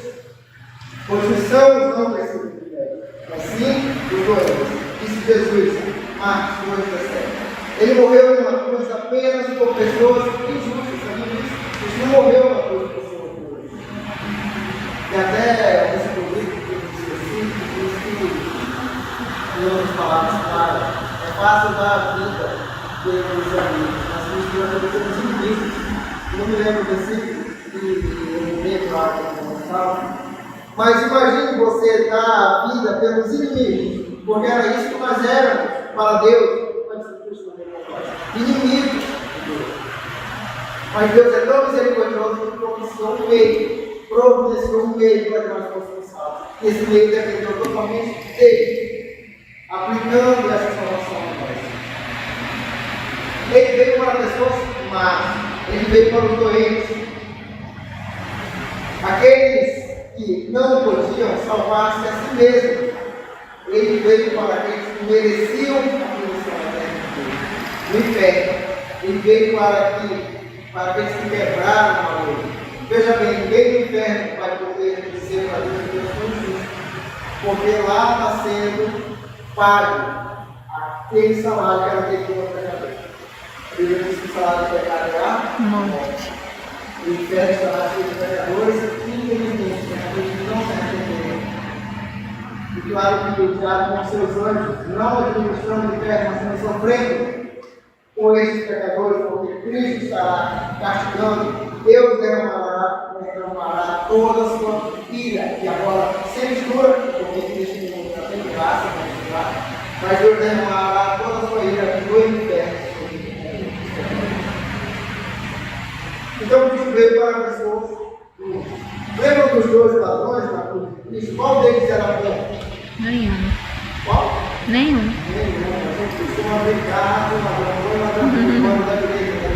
Pois os sãos não precisam de médico, mas sim os doentes. Disse Jesus, Marcos 2,17. Ele morreu numa cruz apenas por pessoas injustas. Ele não morreu numa cruz por pessoas boas. E até esse livro que eu diz que, em outras palavras, claro, é fácil dar a vida pelos amigos, mas misturando pelos inimigos. Não me lembro do versículo que eu li lá no Gonçalo. Mas imagine você dar a vida pelos inimigos, porque era isso que nós éramos para Deus. Inimigos de Deus. Mas Deus é tão misericordioso que providenciou um meio para que nós fôssemos salvos. E esse meio dependeu totalmente dele, aplicando essa salvação a nós. Ele veio para pessoas más, ele veio para os doentes, aqueles que não podiam salvar-se a si mesmos. Ele veio para aqueles que mereciam a punição eterna no inferno. Ele veio para aqueles que quebraram a lei. Veja bem, ninguém no inferno vai poder dizer para Deus que Deus foi justo, porque lá está sendo pago aquele salário que era devido ao pecador. A Bíblia diz que o salário do pecado é a morte. O inferno está cheio de pecadores, infelizmente, pecadores que não se arrependeram. E claro que o diabo com seus anjos, não administrando o inferno, mas sofrendo com esses pecadores, porque Cristo estará castigando. Deus derramará toda a sua ira, e agora sem mistura, porque neste mundo já tem graça, mas Deus derramará toda a sua ira no inferno. Então Cristo veio para pessoas. Lembram dos dois ladrões na cruz de Cristo? Qual deles era bom? obrigado, mano da igreja,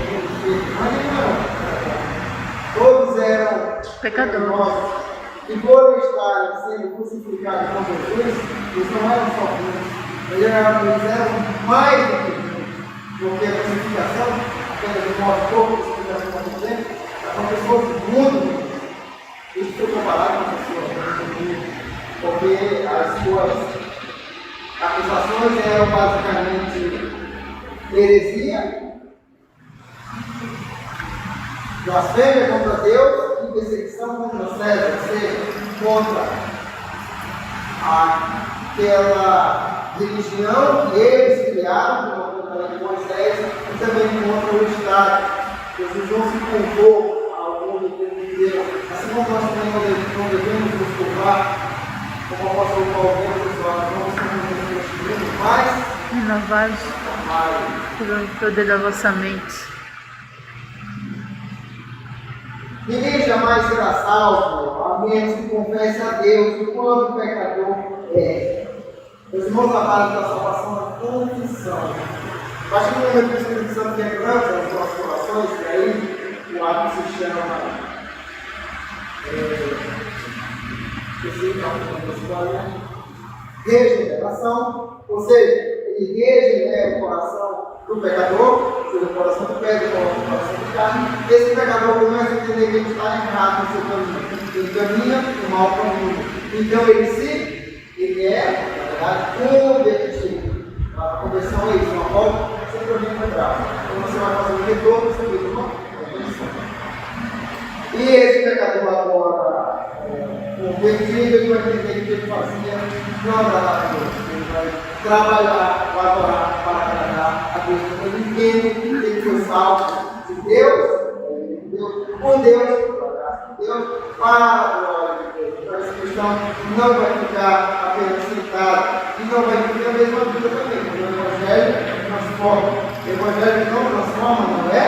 todos eram Pecadores. e por estarem sendo crucificados com Jesus, eles não eram só bons, eles eram mais do que bons, porque a crucificação, apenas de morte pouco, crucificação muito tempo, aconteceu muito. Isso foi comparado com as pessoas, porque as suas acusações eram basicamente heresia, blasfêmia contra Deus e perseguição contra César, ou seja, contra aquela religião que eles criaram, contra Moisés, e também contra o Estado. Jesus não se culpou ao mundo inteiro, assim como nós também não devemos nos culpar, como o apóstolo Paulo disse, nós não somos mas Renovados pelo poder da vossa mente. ninguém jamais será salvo, a menos que confesse a Deus o quanto pecador é. Os irmãos, a base da salvação é a confissão. A partir do momento que o Espírito Santo quebranta os nossos corações, e aí o ato se chama regeneração, ou seja, ele regenera o coração do pecador, ou seja, o coração do pedra, o coração de carne. Esse pecador começa a entender que ele está errado no seu caminho, ele caminha no mau caminho. Então ele é, na verdade, convertido. A conversão é isso, uma volta sempre a mesma graça. Então você vai fazer um retorno, você vê uma conversão. E esse pecador agora, convertido, ele vai entender que ele fazia não agradar a Deus. Ele vai trabalhar, vai adorar para agradar a Deus. Então ele entende que ele foi salvo de Deus, por Deus, pela graça de Deus, para a glória de Deus. Então esse cristão não vai ficar apenas sentado e não vai viver a mesma vida também. O Evangelho transforma. O Evangelho não transforma, não é?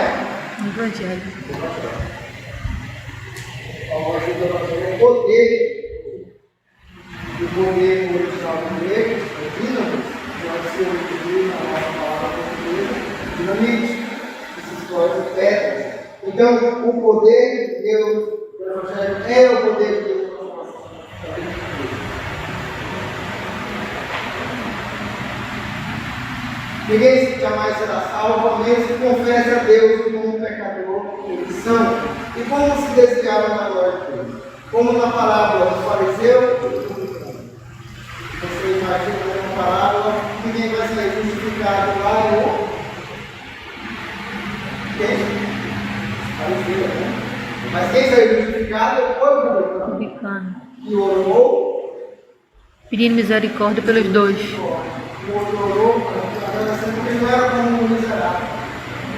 Evangelho. É o poder. O poder original do grego, é dínamo, pode ser o na nossa palavra portuguesa, dinamite, essas coisas, pedras. Então, o poder de Deus, o Evangelho é o poder de Deus na transformação. Ninguém jamais será salvo, a menos que confesse a Deus como um pecador, eles são. E como se desviaram da glória de Deus? Como na parábola dos fariseus, você imagina uma parábola, ninguém vai ser justificado lá no quem? Fariseu, né? Mas quem saiu justificado foi o publicano, que orou, pedindo misericórdia pelos dois. O outro orou, agradecendo que não era como um miserável.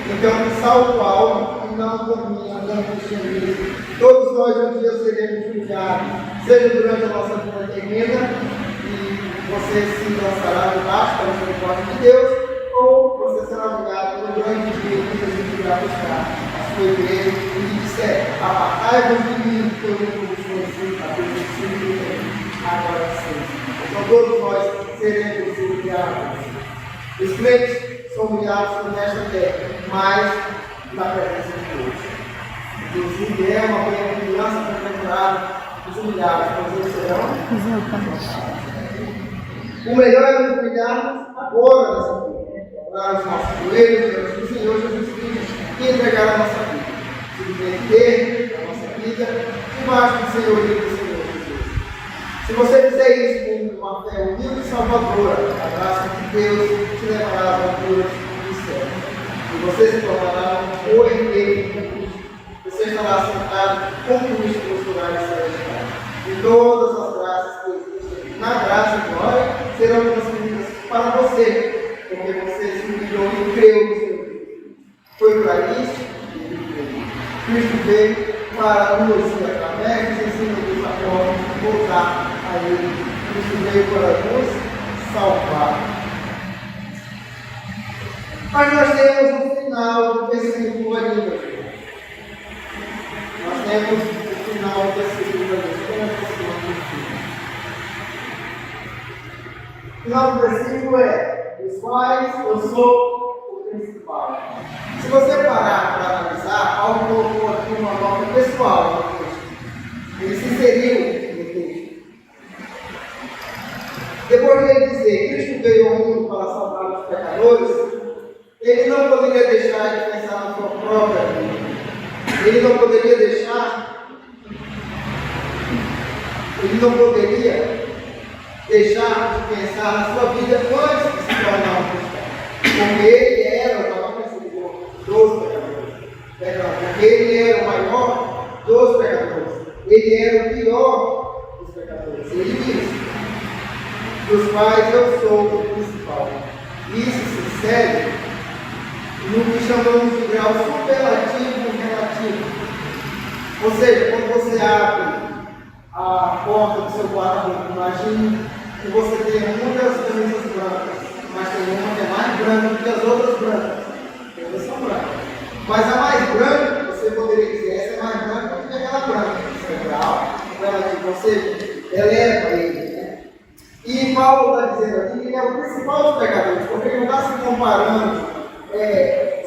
Então, salvo Paulo, não comia, não cristianismo. Todos nós um dia seremos julgados, seja durante a nossa vida terrena, e você se lançará debaixo da misericórdia de Deus, ou você será julgado no grande dia que Jesus irá buscar a sua igreja e lhe disser: apartai-vos de mim, que eu não vos conheci, capítulo 5, agora 6. Então todos nós seremos julgados. Os crentes são humilhados nesta terra, mas na presença de Deus. Inclusive é uma bem-aventurança bem-aventurada os humilhados, pois eles serão exaltados. O melhor é nos humilharmos agora nessa vida, dobrar os nossos joelhos diante do Senhor Jesus Cristo e entregar a nossa vida, submeter a nossa vida debaixo do Senhorio do Senhor Jesus. Se você fizer isso com uma fé humilde e salvadora, a graça de Deus te levará às alturas do céu. E você se tornará o herdeiro de Cristo. Você estará sentado com Cristo nos lugares celestiais. E todas as graças que existem na graça e glória serão transferidas para você, porque você se humilhou e creu no Senhor Jesus. Foi para isso que ele veio. Cristo veio para nos, através dos ensinos dos apóstolos, voltar a Ele. Cristo veio para nos salvar. Mas nós temos no final do versículo ainda. Nós temos o final do versículo ainda. O final do versículo é: os quais eu sou o principal. Se você parar para analisar, Paulo colocou aqui uma nota pessoal no texto. Ele se inseriu no texto. Depois de ele dizer que Cristo veio ao mundo para salvar os pecadores, ele não poderia deixar de pensar na sua própria vida. Ele não poderia deixar de pensar na sua vida antes de se tornar um cristão. Porque ele era o maior perseguidor dos pecadores. Porque ele era o maior dos pecadores. Ele era o pior dos pecadores. Ele disse: dos quais eu sou o principal. Isso se insere no que chamamos de grau superlativo e relativo. Ou seja, quando você abre a porta do seu guarda-roupa, imagine que você tem muitas camisas brancas, mas tem uma que é mais branca do que as outras brancas. Todas são brancas. Mas a mais branca, você poderia dizer, essa é mais branca do que aquela branca. Isso é grau relativo. Você eleva ele. E Paulo está dizendo aqui que ele é o principal dos pecadores, porque ele não está se comparando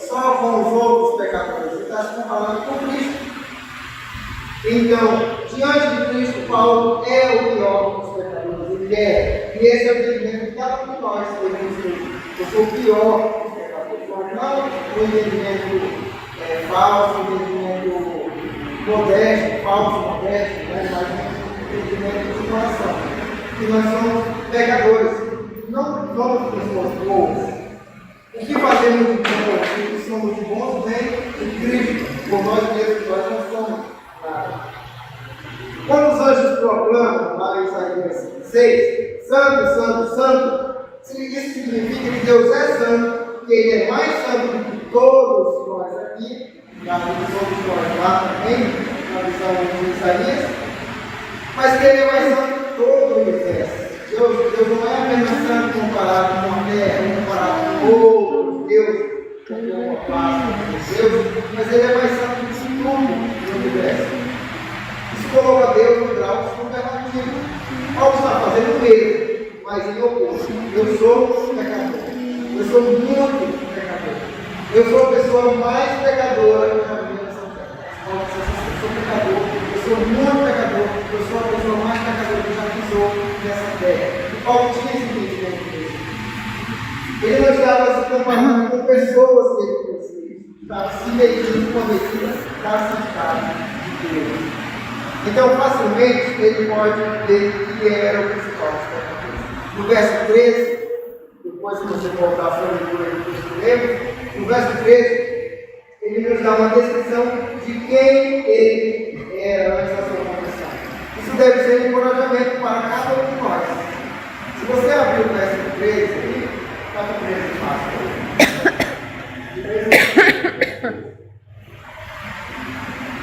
só com os outros pecadores, ele está se comparando com Cristo. Então, diante de Cristo, Paulo é o pior dos pecadores, ele é. E esse é o entendimento de cada um de nós que devemos ter. Eu sou o pior dos pecadores, não o entendimento falso, o entendimento modesto, falso, modesto, mas o entendimento de coração. Que nós somos pecadores, não somos pessoas boas. O que fazemos de bom, o que somos de bom, vem de Cristo, por nós mesmos, nós não somos nada. Quando os anjos proclamam, lá em Isaías 6, santo, santo, santo, isso significa que Deus é santo, que Ele é mais santo do que todos nós aqui, na visão de nós lá também, na visão de Isaías, mas que Ele é mais santo que todo o universo. Deus não é apenas santo comparado com a terra, comparado com outros deuses, mas Ele é mais santo que tudo no universo. Isso coloca Deus no grau superlativo. Paulo está fazendo o mesmo, mas em oposto. Eu sou pecador. Eu sou muito pecador. Eu sou a pessoa mais pecadora que já vi nessa terra. Eu sou pecador. Eu sou muito pecador. Eu sou a pessoa mais pecadora que já pisou nessa terra. E Paulo tinha esse entendimento mesmo. Ele não estava se comparando com pessoas que ele conhecia. Estava se medindo com a medida da cidade de Deus. Então, facilmente, ele pode ver que era o principal dos pecadores. No verso 13, depois que você voltar a sua leitura do texto lemos, no verso 13, ele nos dá uma descrição de quem ele era antes da sua conversão. Isso deve ser um encorajamento para cada um de nós. Se você abrir o verso 13, está com 13 fácil.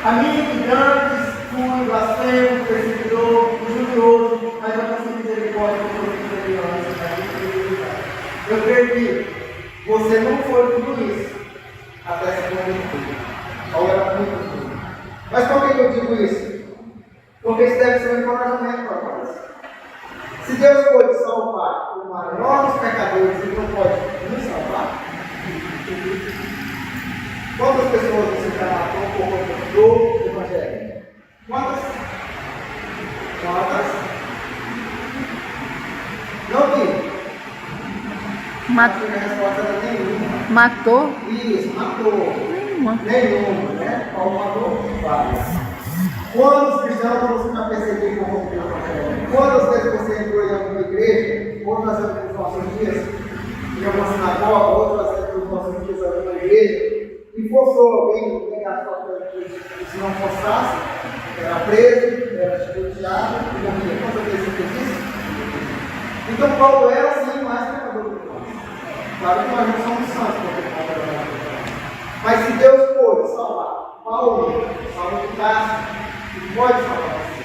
A mim que antes fui blasfemo, perseguidor, injurioso, mas eu consegui misericórdia por antes. Eu creio que você não foi tudo isso até se converter. Ou era muito tudo. Mas por que eu digo isso? Porque isso deve ser um encorajamento para nós. Se Deus pode salvar o maior dos pecadores, Ele não pode nos salvar? Quantas pessoas você já matou por conta do Evangelho? Quantas? Quantas? Não vi. Matou. A resposta era nenhuma. Matou? Isso, matou. Nenhuma. Nenhuma, né? Paulo matou várias. Quantos cristãos você já perseguiu por conta do Evangelho? Quantas vezes você entrou em alguma igreja, outras vezes nos nossos dias, em alguma sinagoga, outras vezes nos nossos dias em alguma igreja, e forçou alguém a pegar a sua coisa, se não forçasse, era preso, era chicoteado, e morria. Quantas vezes você fez isso? Então Paulo era assim mais pecador do que nós. Claro que nós não somos santos, porque Paulo era mais pecador. Mas se Deus pôde salvar Paulo, salvou de Tarso, Ele pode salvar você.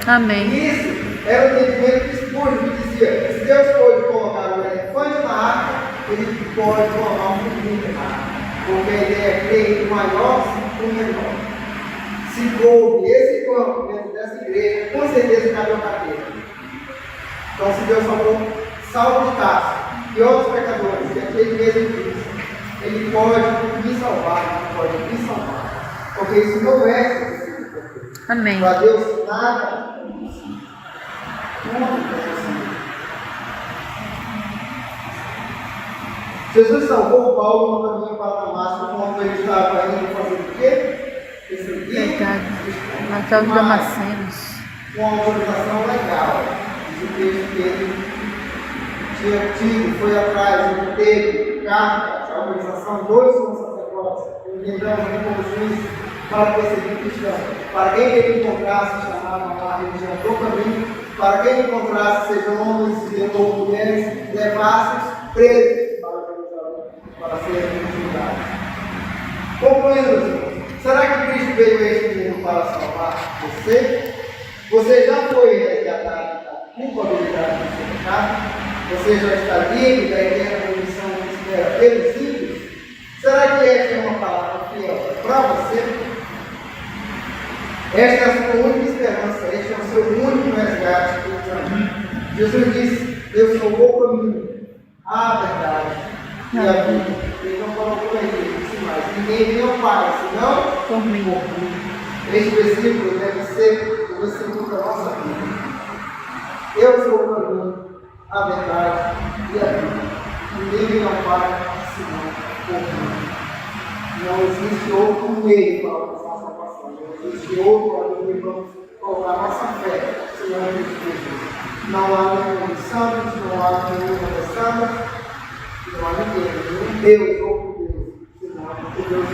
Amém. E isso era o entendimento de Spurgeon, que dizia: se Deus pôde colocar o elefante na arca, Ele pode colocar um menino na arca. Porque a ideia é que o maior se o menor. Se coube esse campo dentro dessa igreja, com certeza cabe uma cadeira. Então, se Deus salvou Saulo de Tarso e outros pecadores, porque aquele mesmo Cristo, ele pode me salvar, ele pode me salvar. Porque isso não é possível. Amém. Para Deus, nada é possível. Tudo é possível. Jesus salvou Paulo no caminho para Damasco, quando ele estava indo fazer o quê? Verdade. Matar os damascenos. Com autorização legal. Diz o texto que ele tinha tido, foi atrás, ele teve carta, autorização, 2 sumos sacerdotes, entendamos como juiz para perseguir cristãos. Para quem ele encontrasse, chamavam a religião do caminho, para quem encontrasse, sejam homens ou mulheres, levasse-os presos para serem julgados. Concluindo, irmãos, será que Cristo veio a este mundo para salvar você? Você já foi resgatado da culpabilidade do seu pecado? Você já está livre da eterna punição que espera pelos ímpios? Será que esta é uma palavra fiel para você? Esta é a sua única esperança, este é o seu único resgate pelo caminho. Jesus disse: eu sou o caminho, a verdade e a vida. Ele não colocou aí, ele disse mais: ninguém vem ao Pai, senão Por mim. Este versículo deve ser o versículo da nossa vida. Eu sou o caminho, a verdade e a vida. Ninguém vem ao Pai, senão por mim. Não existe outro meio para alcançar a salvação. Não existe outro meio para colocar nossa fé, senão em Cristo Jesus. Não há nenhum de santos, não há nenhum de santos, não há ninguém, nenhum Deus, outro Deus, senão o Deus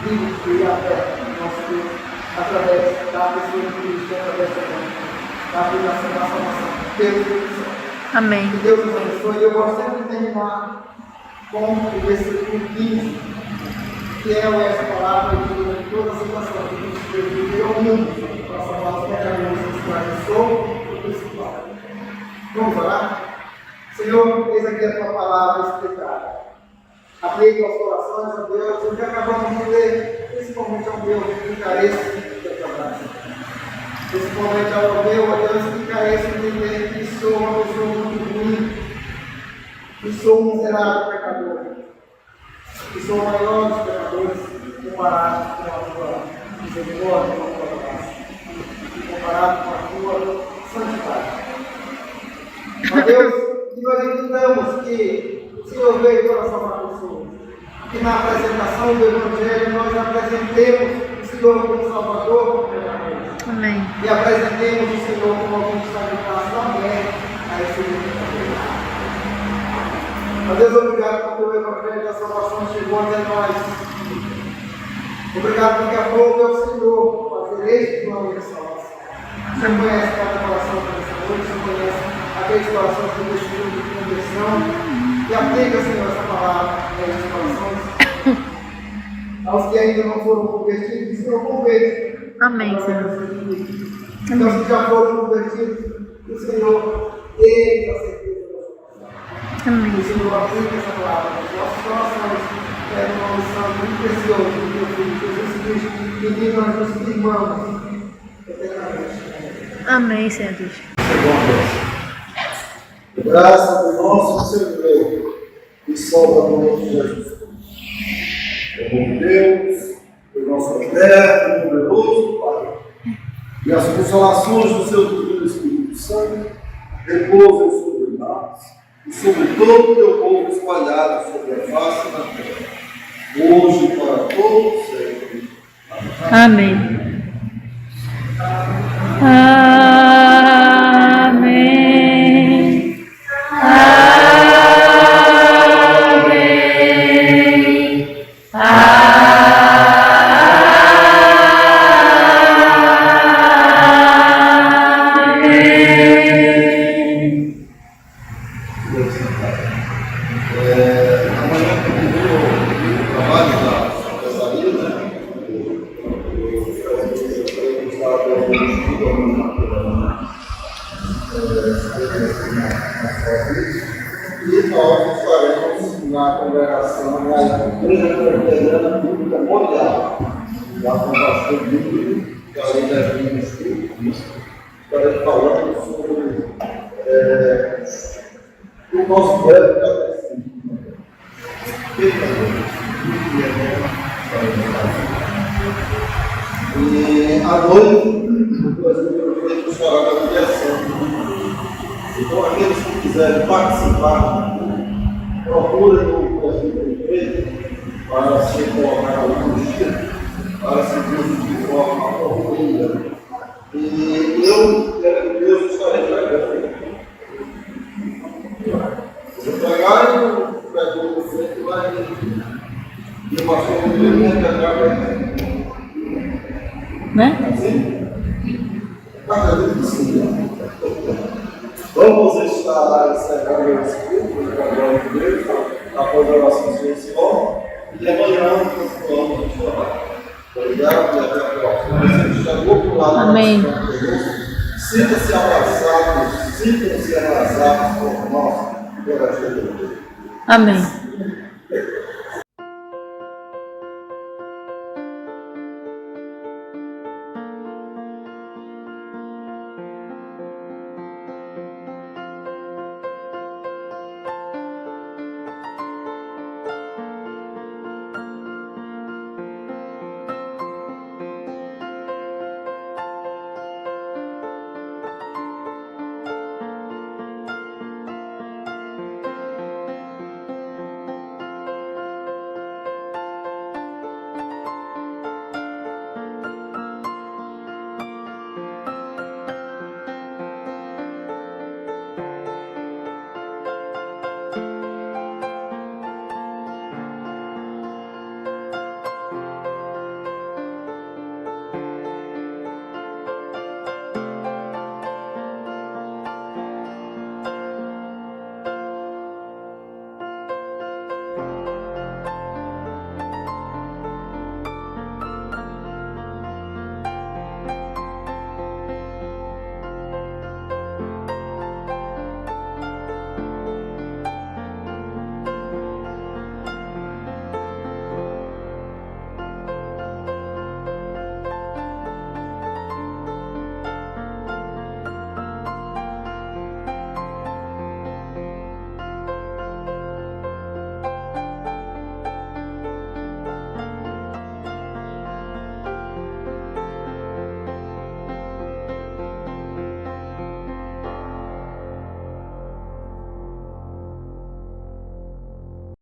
vivo e aberto, nosso Deus, através da pessoa de Cristo, através da aplicação da salvação. Deus abençoe. Amém. Que Deus nos abençoe. Eu gostaria de terminar com o versículo 15, que é essa palavra de toda a situação que Cristo veio ao mundo para salvar os pecadores, os quais eu sou o principal. Vamos orar? Senhor, eis aqui a tua palavra explicada. Aplique aos corações, ó Deus, o que acabamos de ler, principalmente ao meu que carece da tua graça. Principalmente ao meu, ó Deus, que carece de entender que sou uma pessoa muito ruim, que sou um miserável pecador, que sou o maior dos pecadores, comparado com a tua misericórdia, com a tua graça, e comparado com a tua santidade. Ó Deus, que nós entendamos que o Senhor veio para salvar pessoas. Que na apresentação do Evangelho nós apresentemos o Senhor como Salvador, como pecadores. Amém. E apresentemos o Senhor como alguém que está de coração aberto a esse mundo. Ó Deus, obrigado porque o Evangelho da salvação chegou até nós. Obrigado porque aprove ao Senhor fazer este plano de salvação. Você conhece cada coração nessa noite, você conhece aqueles corações que precisam de conversão. E aplica, Senhor, essa palavra nesses corações. Aos que ainda não foram convertidos, o Senhor converte. Amém, Senhor. E aos que já foram convertidos, o Senhor dê a certeza da salvação. Amém. O Senhor aplica essa palavra nos nossos corações. É uma missão muito preciosa do teu Filho Jesus Cristo, em quem nós nos firmamos eternamente. Amém, Senhor Deus. Graças do nosso Senhor e Salvador Jesus. Como Deus, o nosso eterno, poderoso Pai, e as consolações do seu Divino Espírito Santo repousem sobre nós e sobre todo o teu povo espalhado sobre a face da terra, hoje e para todos sempre. Amém. Amém. Amém. Amanhã eu trabalho na pesaria, né? E nós estaremos na congregação na Igreja Presbiteriana Bíblica Mundial, lá com o pastor Bíblico, que além das minhas filhas, estaremos falando sobre o nosso breve catecismo. E à noite, depois eu tenho que chorar da mediação. Então, aqueles que quiserem participar, procurem o perfil da empresa para se colocar no dia, para se ver de forma oportuna. E eu quero que Deus estarei pregando. Se eu pregar, eu prego no frente e vai. E o pastor não vai pregar bem. Né? Assim? Acredito que sim. Vamos estar encerrando esse culto, na glória de Deus, após a oração silenciosa, e amanhã continuamos a chorar. Obrigado e até a próxima. Você chegou para o lado Amém. Sinta-se abraçados por nós, pela ajuda de Deus. Amém.